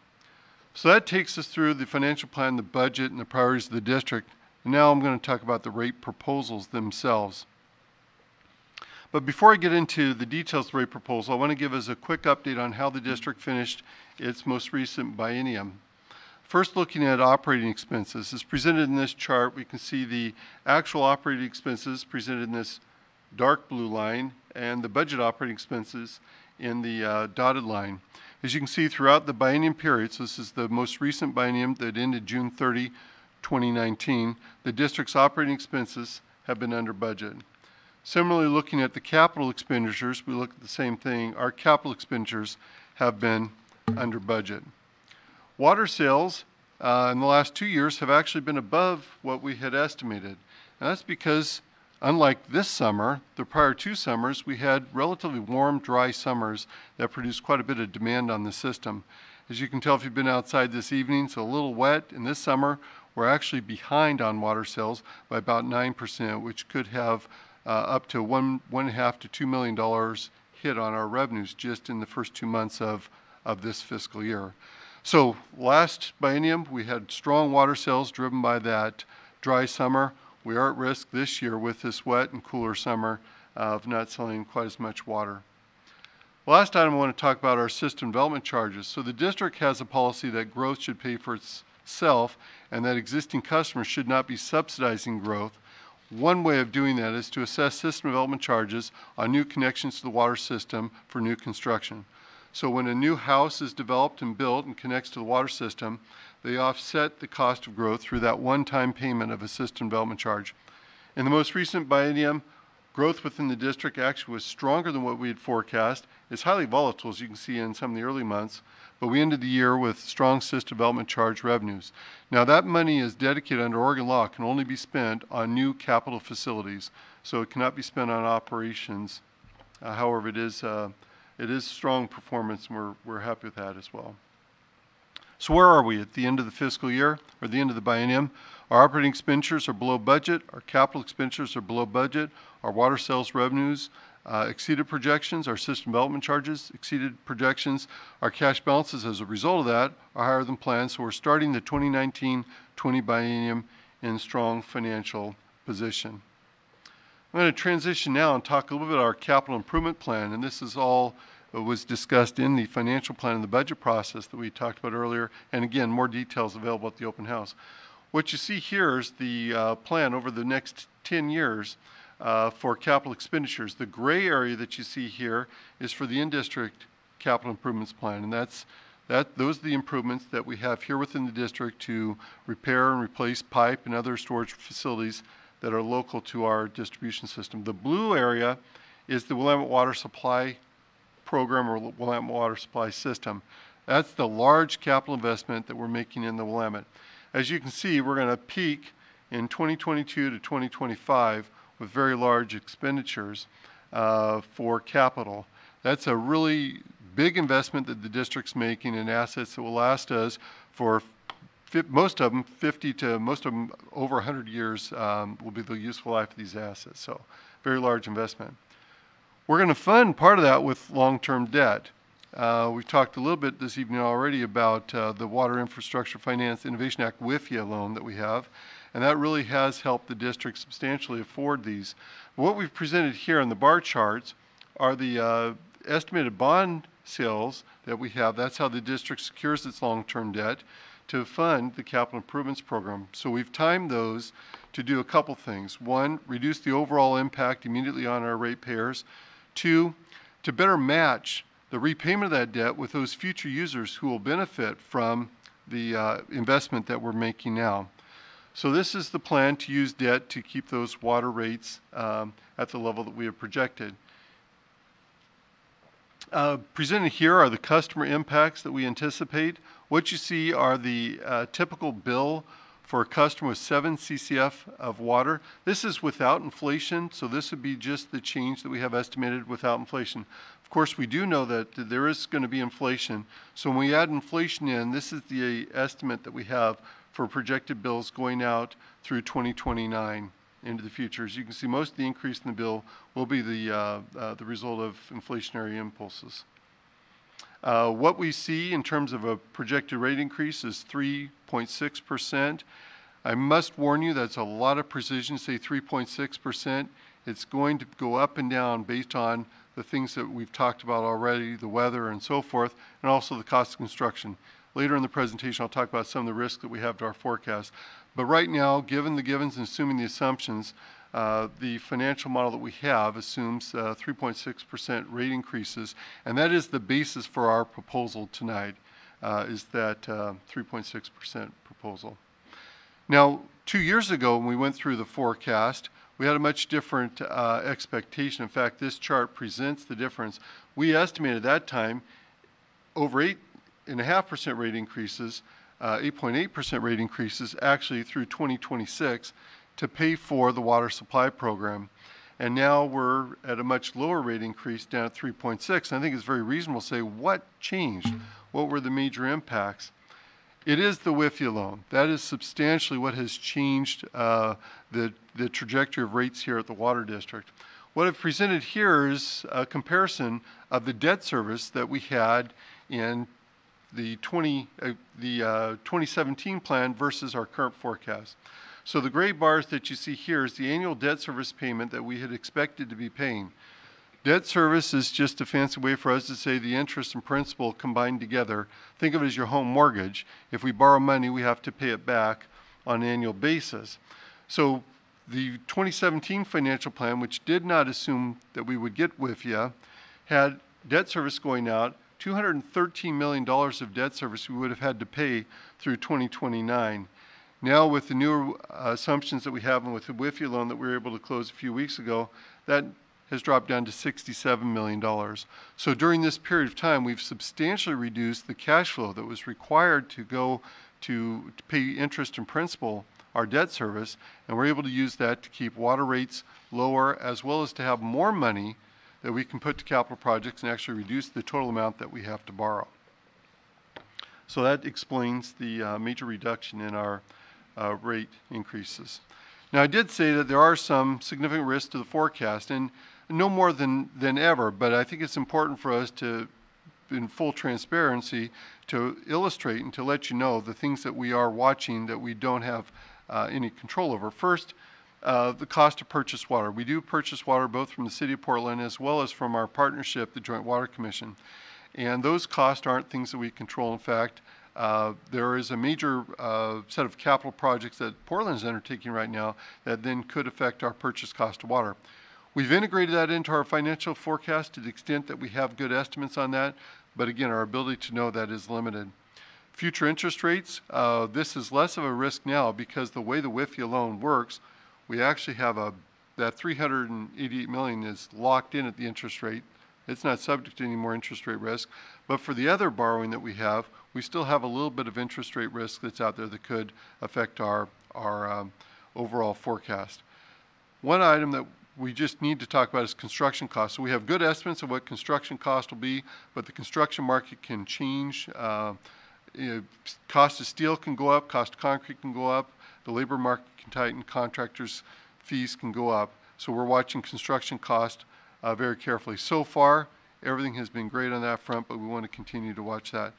So that takes us through the financial plan, the budget, and the priorities of the district. And now I'm going to talk about the rate proposals themselves. But before I get into the details of the rate proposal, I want to give us a quick update on how the district finished its most recent biennium. First, looking at operating expenses. As presented in this chart, we can see the actual operating expenses presented in this dark blue line and the budget operating expenses in the dotted line. As you can see throughout the biennium period, so this is the most recent biennium that ended June 30, 2019, the district's operating expenses have been under budget. Similarly, looking at the capital expenditures, we look at the same thing. Our capital expenditures have been under budget. Water sales in the last 2 years have actually been above what we had estimated. And that's because, unlike this summer, the prior 2 summers, we had relatively warm, dry summers that produced quite a bit of demand on the system. As you can tell if you've been outside this evening, it's a little wet. And this summer, we're actually behind on water sales by about 9%, which could have up to $1.5 to $2 million hit on our revenues just in the first 2 months of this fiscal year. So last biennium, we had strong water sales driven by that dry summer. We are at risk this year with this wet and cooler summer of not selling quite as much water. Last item I want to talk about are system development charges. So the district has a policy that growth should pay for itself and that existing customers should not be subsidizing growth. One way of doing that is to assess system development charges on new connections to the water system for new construction. So when a new house is developed and built and connects to the water system, they offset the cost of growth through that one-time payment of a system development charge. In the most recent biennium, growth within the district actually was stronger than what we had forecast. It's highly volatile, as you can see in some of the early months, but we ended the year with strong system development charge revenues. Now that money is dedicated under Oregon law, can only be spent on new capital facilities, so it cannot be spent on operations. However, it is strong performance, and we're happy with that as well. So where are we at the end of the fiscal year, or the end of the biennium? Our operating expenditures are below budget, our capital expenditures are below budget, our water sales revenues exceeded projections, our system development charges exceeded projections, our cash balances as a result of that are higher than planned, so we're starting the 2019-20 biennium in strong financial position. I'm going to transition now and talk a little bit about our capital improvement plan, and this is all was discussed in the financial plan and the budget process that we talked about earlier, and again, more details available at the open house. What you see here is the plan over the next 10 years for capital expenditures. The gray area that you see here is for the in-district capital improvements plan, and those are the improvements that we have here within the district to repair and replace pipe and other storage facilities that are local to our distribution system. The blue area is the Willamette Water Supply Program or Willamette Water Supply System. That's the large capital investment that we're making in the Willamette. As you can see, we're going to peak in 2022 to 2025 with very large expenditures for capital. That's a really big investment that the district's making in assets that will last us for most of them 50 to most of them over 100 years will be the useful life of these assets. So very large investment. We're going to fund part of that with long-term debt. We've talked a little bit this evening already about the Water Infrastructure Finance Innovation Act WIFIA loan that we have, and that really has helped the district substantially afford these. What we've presented here in the bar charts are the estimated bond sales that we have. That's how the district secures its long-term debt to fund the capital improvements program. So we've timed those to do a couple things. One, reduce the overall impact immediately on our ratepayers. Two, to better match the repayment of that debt with those future users who will benefit from the investment that we're making now. So this is the plan to use debt to keep those water rates at the level that we have projected. Presented here are the customer impacts that we anticipate. What you see are the typical bill for a customer with 7 CCF of water. This is without inflation, so this would be just the change that we have estimated without inflation. Of course, we do know that there is going to be inflation, so when we add inflation in, this is the estimate that we have for projected bills going out through 2029 into the future. As you can see, most of the increase in the bill will be the result of inflationary impulses. What we see in terms of a projected rate increase is 3.6%. I must warn you that's a lot of precision to say 3.6%. It's going to go up and down based on the things that we've talked about already, the weather and so forth, and also the cost of construction. Later in the presentation, I'll talk about some of the risks that we have to our forecast. But right now, given the givens and assuming the assumptions, the financial model that we have assumes 3.6% rate increases, and that is the basis for our proposal tonight, is that 3.6% proposal. Now, 2 years ago when we went through the forecast, we had a much different expectation. In fact, this chart presents the difference. We estimated at that time over 8.5% rate increases, 8.8% rate increases actually through 2026 to pay for the water supply program. And now we're at a much lower rate increase down at 3.6. I think it's very reasonable to say, what changed? What were the major impacts? It is the WIFIA loan. That is substantially what has changed the trajectory of rates here at the Water District. What I've presented here is a comparison of the debt service that we had in the 2017 plan versus our current forecast. So the gray bars that you see here is the annual debt service payment that we had expected to be paying. Debt service is just a fancy way for us to say the interest and principal combined together. Think of it as your home mortgage. If we borrow money, we have to pay it back on an annual basis. So the 2017 financial plan, which did not assume that we would get WIFIA, had debt service going out, $213 million of debt service we would have had to pay through 2029. Now with the newer assumptions that we have and with the WIFIA loan that we were able to close a few weeks ago, that has dropped down to $67 million. So during this period of time, we've substantially reduced the cash flow that was required to go to pay interest and principal, our debt service, and we're able to use that to keep water rates lower, as well as to have more money that we can put to capital projects and actually reduce the total amount that we have to borrow. So that explains the major reduction in our rate increases. Now, I did say that there are some significant risks to the forecast, and no more than ever, but I think it's important for us to, in full transparency, to illustrate and to let you know the things that we are watching that we don't have any control over. First, the cost to purchase water. We do purchase water both from the City of Portland as well as from our partnership, the Joint Water Commission. And those costs aren't things that we control. In fact, there is a major set of capital projects that Portland is undertaking right now that then could affect our purchase cost of water. We've integrated that into our financial forecast to the extent that we have good estimates on that, but again, our ability to know that is limited. Future interest rates, this is less of a risk now because the way the WIFIA loan works, we actually have that $388 million is locked in at the interest rate. It's not subject to any more interest rate risk. But for the other borrowing that we have, we still have a little bit of interest rate risk that's out there that could affect our overall forecast. One item that we just need to talk about is construction costs. So we have good estimates of what construction cost will be, but the construction market can change. Cost of steel can go up, cost of concrete can go up, the labor market can tighten, contractors' fees can go up. So we're watching construction cost very carefully. So far, everything has been great on that front, but we want to continue to watch that.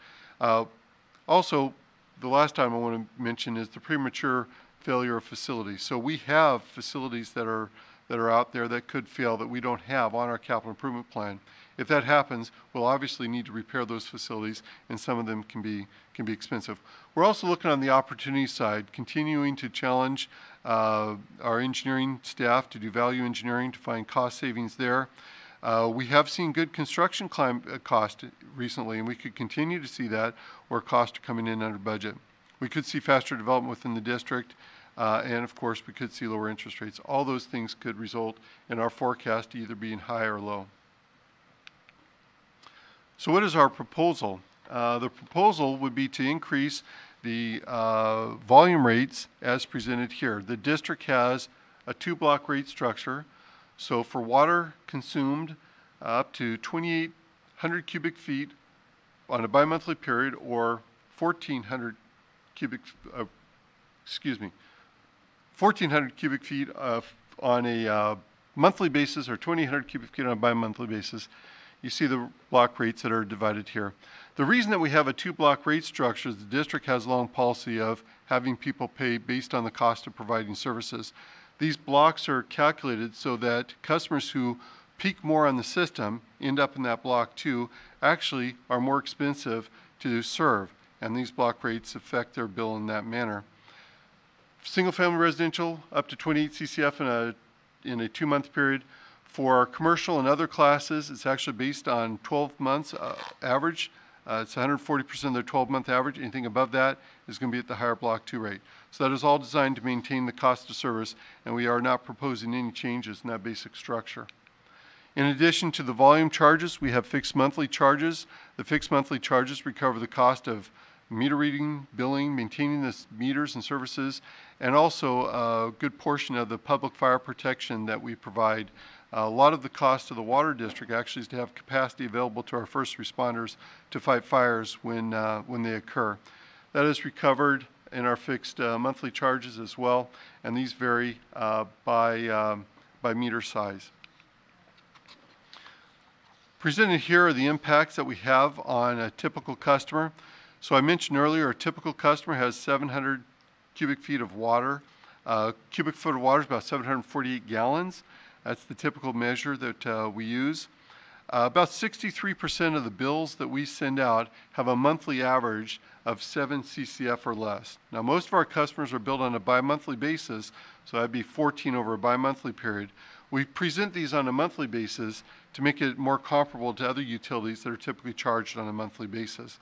Also, the last item I want to mention is the premature failure of facilities. So we have facilities that are out there that could fail that we don't have on our capital improvement plan. If that happens, we'll obviously need to repair those facilities, and some of them can be expensive. We're also looking on the opportunity side, continuing to challenge our engineering staff to do value engineering to find cost savings there. We have seen good construction cost recently, and we could continue to see that where costs are coming in under budget. We could see faster development within the district, and of course, we could see lower interest rates. All those things could result in our forecast either being high or low. So what is our proposal? The proposal would be to increase the volume rates as presented here. The district has a two-block rate structure. So for water consumed up to 2,800 cubic feet on a bi-monthly period, or 1,400 cubic feet on a monthly basis, or 2,800 cubic feet on a bi-monthly basis. You see the block rates that are divided here. The reason that we have a two-block rate structure is the district has a long policy of having people pay based on the cost of providing services. These blocks are calculated so that customers who peak more on the system end up in that block 2 actually are more expensive to serve, and these block rates affect their bill in that manner. Single-family residential up to 28 CCF in a 2-month period. For commercial and other classes, it's actually based on 12 months average. It's 140% of their 12-month average. Anything above that is going to be at the higher block 2 rate. So that is all designed to maintain the cost of service, and we are not proposing any changes in that basic structure. In addition to the volume charges, we have fixed monthly charges. The fixed monthly charges recover the cost of meter reading, billing, maintaining the meters and services, and also a good portion of the public fire protection that we provide. A lot of the cost of the water district actually is to have capacity available to our first responders to fight fires when they occur. That is recovered in our fixed monthly charges as well, and these vary by meter size. Presented here are the impacts that we have on a typical customer. So I mentioned earlier, a typical customer has 700 cubic feet of water Cubic foot of water is about 748 gallons. That's the typical measure that we use. About 63% of the bills that we send out have a monthly average of 7 CCF or less. Now, most of our customers are billed on a bi-monthly basis, so that'd be 14 over a bi-monthly period. We present these on a monthly basis to make it more comparable to other utilities that are typically charged on a monthly basis.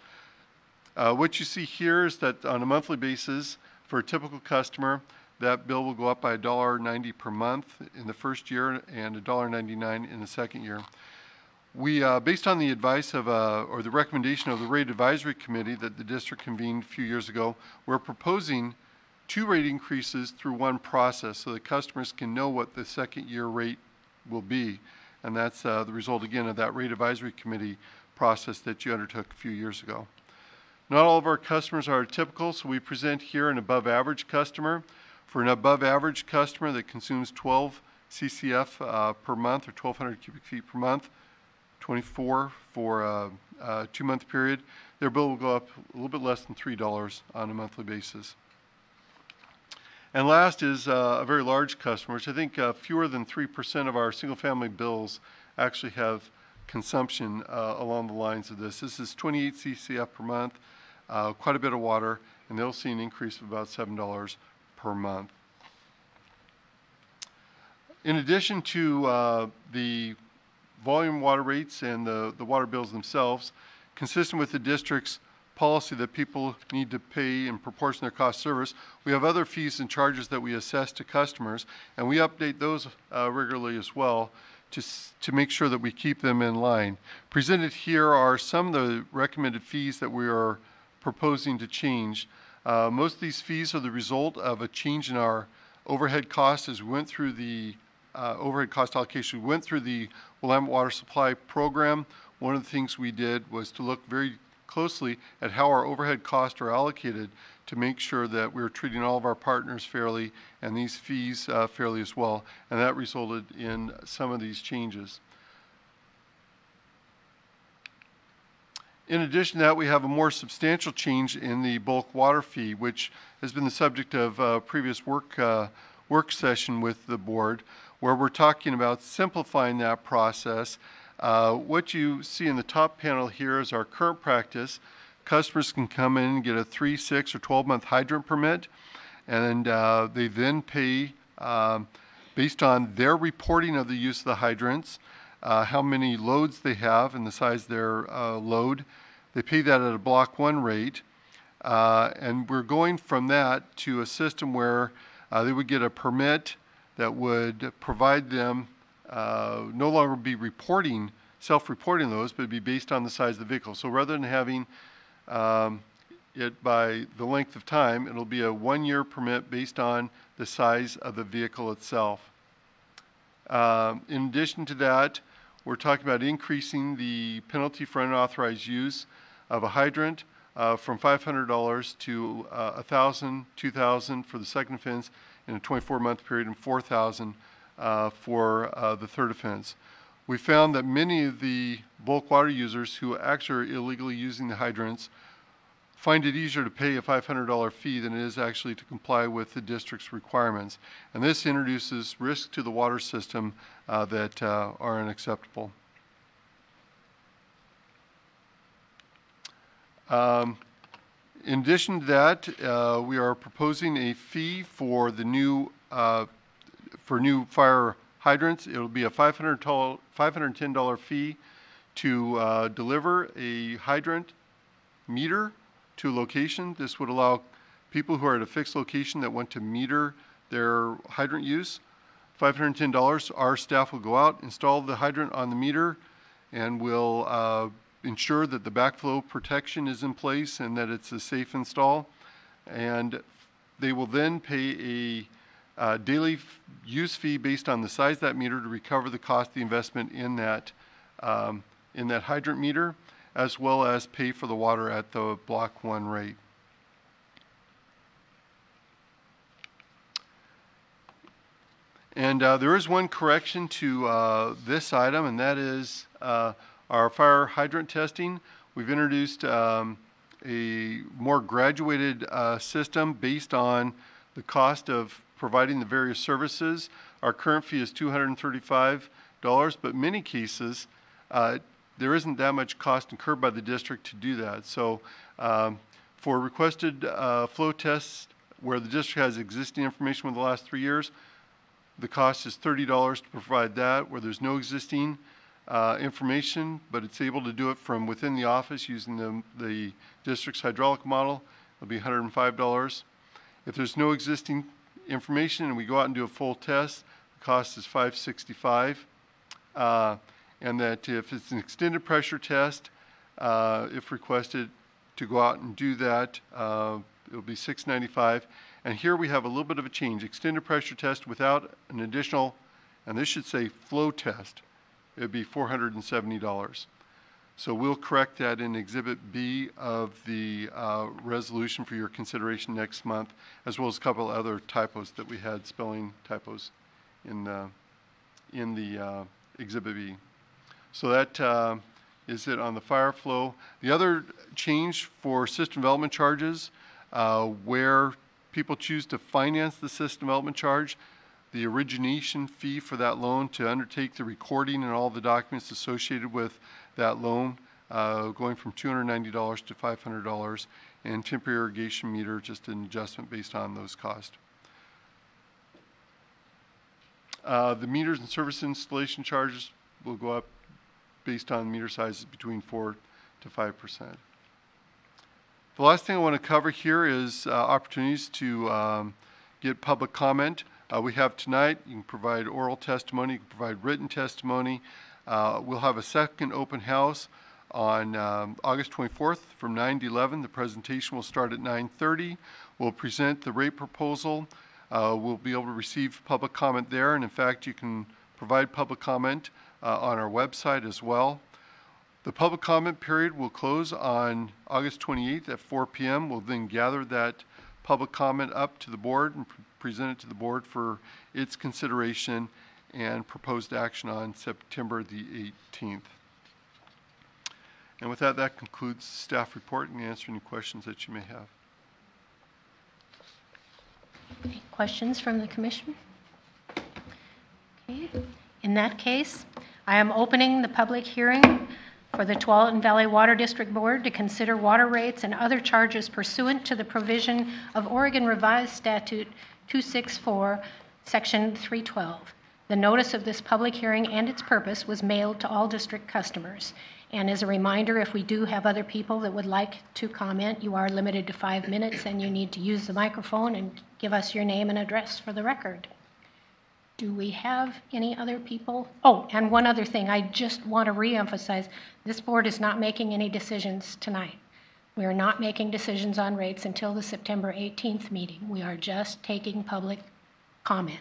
What you see here is that on a monthly basis, for a typical customer, that bill will go up by $1.90 per month in the first year and $1.99 in the second year. We, based on the advice of, or the recommendation of the Rate Advisory Committee that the district convened a few years ago, we're proposing 2 rate increases through one process so that customers can know what the second year rate will be. And that's the result, again, of that Rate Advisory Committee process that you undertook a few years ago. Not all of our customers are typical, so we present here an above average customer. For an above average customer that consumes 12 CCF per month or 1,200 cubic feet per month, 24 for a 2-month period, their bill will go up a little bit less than $3 on a monthly basis. And last is a very large customer, which I think fewer than 3% of our single-family bills actually have consumption along the lines of this. This is 28 CCF per month, quite a bit of water, and they'll see an increase of about $7 per month. In addition to the volume water rates and the water bills themselves, consistent with the district's policy that people need to pay in proportion to their cost of service, we have other fees and charges that we assess to customers, and we update those regularly as well to make sure that we keep them in line. Presented here are some of the recommended fees that we are proposing to change. Most of these fees are the result of a change in our overhead costs as we went through the overhead cost allocation. We went through the Willamette Water Supply Program. One of the things we did was to look very closely at how our overhead costs are allocated to make sure that we're treating all of our partners fairly and these fees fairly as well. And that resulted in some of these changes. In addition to that, we have a more substantial change in the bulk water fee, which has been the subject of a previous work session with the board, where we're talking about simplifying that process. What you see in the top panel here is our current practice. Customers can come in and get a 3, 6, or 12-month hydrant permit, and they then pay based on their reporting of the use of the hydrants, how many loads they have and the size of their load. They pay that at a Block 1 rate, and we're going from that to a system where they would get a permit that would provide them no longer be self-reporting those, but it'd be based on the size of the vehicle. So rather than having it by the length of time, it'll be a 1-year permit based on the size of the vehicle itself. In addition to that, we're talking about increasing the penalty for unauthorized use of a hydrant from $500 to $1,000, $2,000 for the second offense in a 24-month period, and $4,000 for the third offense. We found that many of the bulk water users who actually are illegally using the hydrants find it easier to pay a $500 fee than it is actually to comply with the district's requirements. And this introduces risks to the water system that are unacceptable. In addition to that, we are proposing a fee for the new fire hydrants. It will be a $510 fee to deliver a hydrant meter to a location. This would allow people who are at a fixed location that want to meter their hydrant use. $510, our staff will go out, install the hydrant on the meter, and will ensure that the backflow protection is in place and that it's a safe install. And they will then pay a daily use fee based on the size of that meter to recover the cost of the investment in that hydrant meter, as well as pay for the water at the Block 1 rate. And there is one correction to this item, and that is our fire hydrant testing. We've introduced a more graduated system based on the cost of providing the various services. Our current fee is $235, but in many cases, there isn't that much cost incurred by the district to do that. So for requested flow tests where the district has existing information within the last 3 years, the cost is $30 to provide that. Where there's no existing information, but it's able to do it from within the office using the district's hydraulic model, it'll be $105. If there's no existing information and we go out and do a full test, the cost is $565. And that if it's an extended pressure test, if requested to go out and do that, it'll be $695. And here we have a little bit of a change. Extended pressure test without an additional, and this should say flow test, it would be $470. So we'll correct that in Exhibit B of the resolution for your consideration next month, as well as a couple other typos that we had, spelling typos in the Exhibit B. So that is it on the fire flow. The other change for system development charges, where people choose to finance the system development charge, the origination fee for that loan to undertake the recording and all the documents associated with that loan, going from $290 to $500, and temporary irrigation meter, just an adjustment based on those costs. The meters and service installation charges will go up based on meter sizes between 4 to 5%. The last thing I want to cover here is opportunities to get public comment. We have tonight, you can provide oral testimony, you can provide written testimony. We'll have a second open house on August 24th from 9 to 11. The presentation will start at 9:30. We'll present the rate proposal. We'll be able to receive public comment there, and in fact, you can provide public comment on our website as well. The public comment period will close on August 28th at 4 p.m. We'll then gather that public comment up to the board and present it to the board for its consideration and proposed action on September the 18th. And with that, that concludes the staff report and answer any questions that you may have. Any questions from the commission? Okay. In that case, I am opening the public hearing for the Tualatin Valley Water District Board to consider water rates and other charges pursuant to the provision of Oregon Revised Statute 264, Section 312. The notice of this public hearing and its purpose was mailed to all district customers. And as a reminder, if we do have other people that would like to comment, you are limited to 5 minutes and you need to use the microphone and give us your name and address for the record. Do we have any other people? Oh, and one other thing, I just want to reemphasize, this board is not making any decisions tonight. We are not making decisions on rates until the September 18th meeting. We are just taking public comment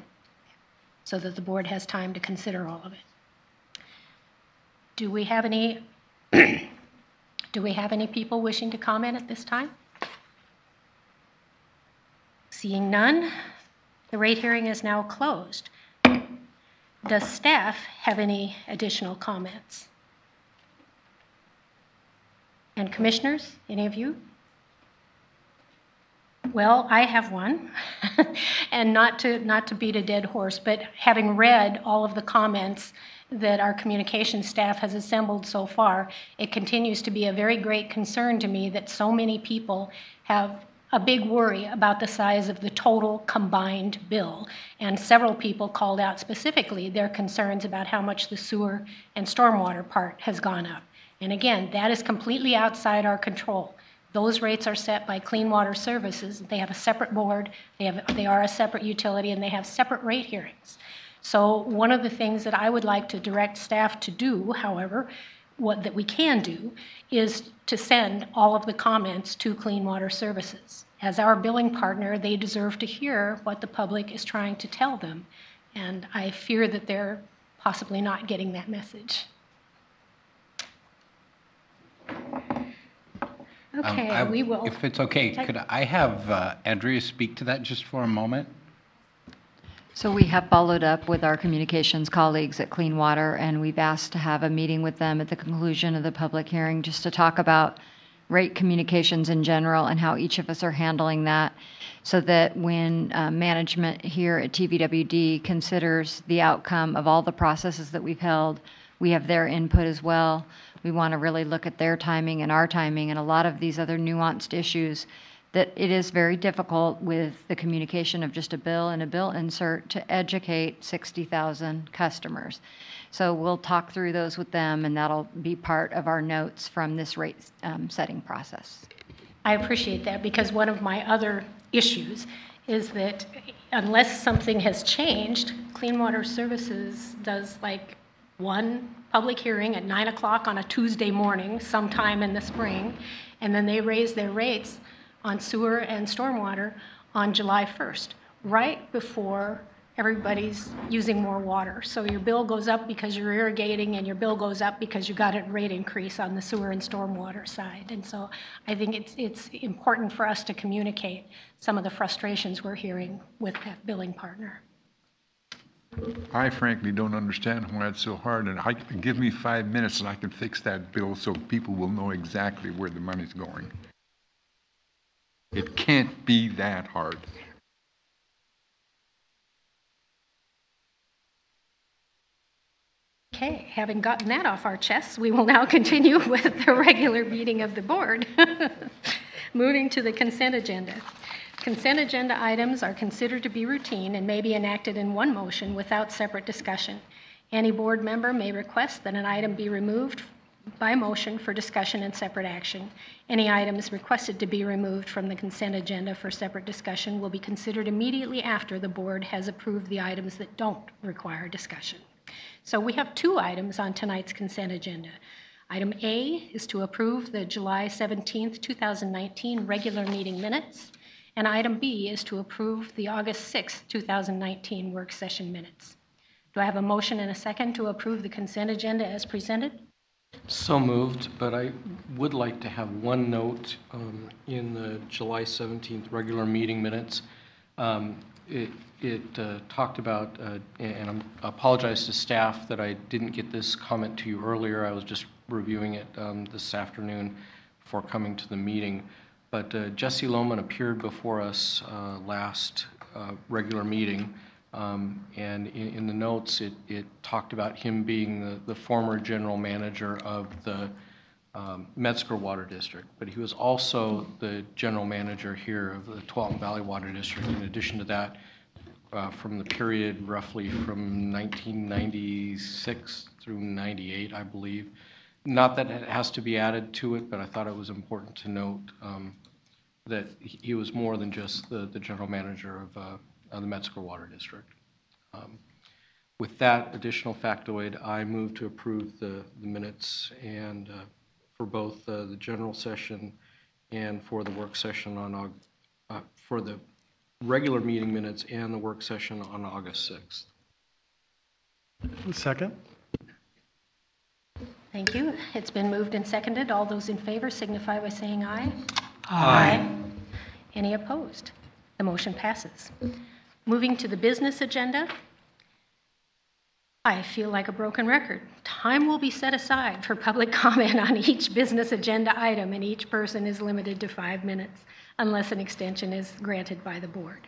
so that the board has time to consider all of it. Do we have any people wishing to comment at this time? Seeing none, the rate hearing is now closed. Does staff have any additional comments? And commissioners, any of you? Well, I have one, and not to beat a dead horse, but having read all of the comments that our communications staff has assembled so far, it continues to be a very great concern to me that so many people have a big worry about the size of the total combined bill. And several people called out specifically their concerns about how much the sewer and stormwater part has gone up. And again, that is completely outside our control. Those rates are set by Clean Water Services. They have a separate board, they are a separate utility, and they have separate rate hearings. So one of the things that I would like to direct staff to do, however, that we can do, is to send all of the comments to Clean Water Services. As our billing partner, they deserve to hear what the public is trying to tell them. And I fear that they're possibly not getting that message. Okay, we will. If it's okay, could I have Andrea speak to that just for a moment? So we have followed up with our communications colleagues at Clean Water, and we've asked to have a meeting with them at the conclusion of the public hearing just to talk about rate communications in general and how each of us are handling that, so that when management here at TVWD considers the outcome of all the processes that we've held, we have their input as well. We want to really look at their timing and our timing and a lot of these other nuanced issues that it is very difficult with the communication of just a bill and a bill insert to educate 60,000 customers. So we'll talk through those with them, and that'll be part of our notes from this rate setting process. I appreciate that, because one of my other issues is that unless something has changed, Clean Water Services does like one public hearing at 9 o'clock on a Tuesday morning sometime in the spring, and then they raise their rates on sewer and stormwater on July 1st, right before everybody's using more water. So your bill goes up because you're irrigating, and your bill goes up because you got a rate increase on the sewer and stormwater side. And so I think it's important for us to communicate some of the frustrations we're hearing with that billing partner. I frankly don't understand why it's so hard, and give me 5 minutes and I can fix that bill so people will know exactly where the money's going. It can't be that hard. Okay, having gotten that off our chests, we will now continue with the regular meeting of the board. Moving to the consent agenda. Consent agenda items are considered to be routine and may be enacted in one motion without separate discussion. Any board member may request that an item be removed by motion for discussion and separate action. Any items requested to be removed from the consent agenda for separate discussion will be considered immediately after the board has approved the items that don't require discussion. So we have two items on tonight's consent agenda. Item A is to approve the July 17th, 2019 regular meeting minutes, and item B is to approve the August 6th, 2019 work session minutes. Do I have a motion and a second to approve the consent agenda as presented? So moved, but I would like to have one note in the July 17th regular meeting minutes. It talked about, and I apologize to staff that I didn't get this comment to you earlier. I was just reviewing it this afternoon before coming to the meeting. But Jesse Lohman appeared before us last regular meeting, and in the notes it talked about him being the former general manager of the Metzger Water District, but he was also the general manager here of the Tualatin Valley Water District. In addition to that, from the period roughly from 1996 through 98, I believe. Not that it has to be added to it, but I thought it was important to note that he was more than just the general manager of the Metzger Water District. With that additional factoid, I move to approve the minutes and for both the general session and for the work session on for the regular meeting minutes and the work session on August 6th. Second. Thank you. It's been moved and seconded. All those in favor signify by saying aye. Aye. Any opposed? The motion passes. Moving to the business agenda, I feel like a broken record. Time will be set aside for public comment on each business agenda item, and each person is limited to 5 minutes unless an extension is granted by the board.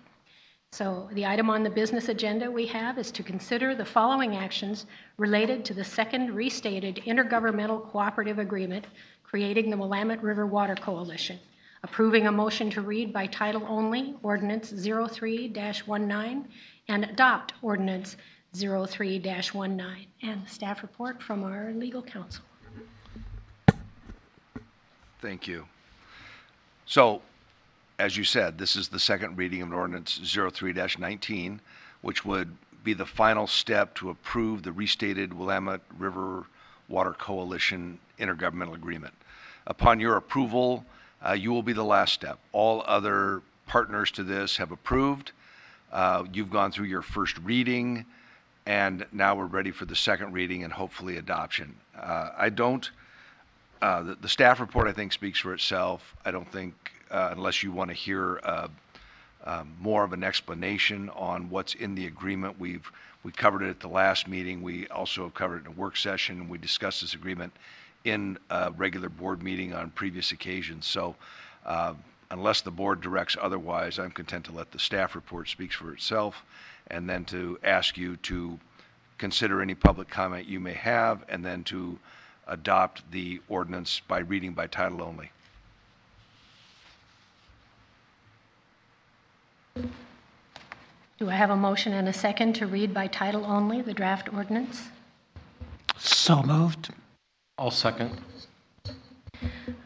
So the item on the business agenda we have is to consider the following actions related to the second restated intergovernmental cooperative agreement creating the Willamette River Water Coalition. Approving a motion to read by title only Ordinance 03-19 and adopt Ordinance 03-19. And the staff report from our legal counsel. Thank you. So, as you said, this is the second reading of Ordinance 03-19, which would be the final step to approve the restated Willamette River Water Coalition intergovernmental agreement. Upon your approval, you will be the last step. All other partners to this have approved. You've gone through your first reading, and now we're ready for the second reading and hopefully adoption. The staff report, I think, speaks for itself. I don't think, unless you want to hear more of an explanation on what's in the agreement, we covered it at the last meeting. We also have covered it in a work session. We discussed this agreement in a regular board meeting on previous occasions. So unless the board directs otherwise, I'm content to let the staff report speak for itself, and then to ask you to consider any public comment you may have, and then to adopt the ordinance by reading by title only. Do I have a motion and a second to read by title only the draft ordinance? So moved. I'll second.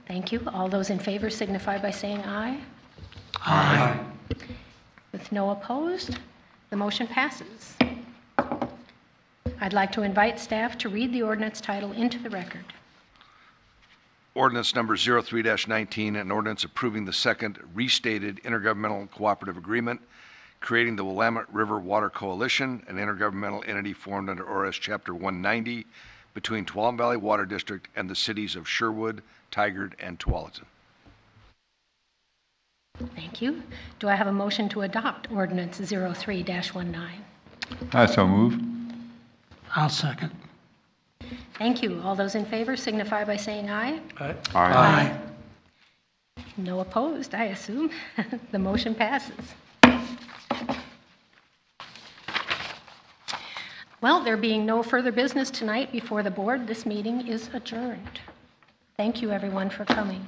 Thank you. All those in favor signify by saying aye. Aye. With no opposed, the motion passes. I'd like to invite staff to read the ordinance title into the record. Ordinance number 03-19, an ordinance approving the second restated intergovernmental cooperative agreement, creating the Willamette River Water Coalition, an intergovernmental entity formed under ORS Chapter 190 between Tuolumne Valley Water District and the cities of Sherwood, Tigard, and Tualatin. Thank you. Do I have a motion to adopt ordinance 03-19? I so move. I'll second. Thank you. All those in favor signify by saying aye. Aye. No opposed, I assume. The motion passes. Well, there being no further business tonight before the board, this meeting is adjourned. Thank you, everyone, for coming.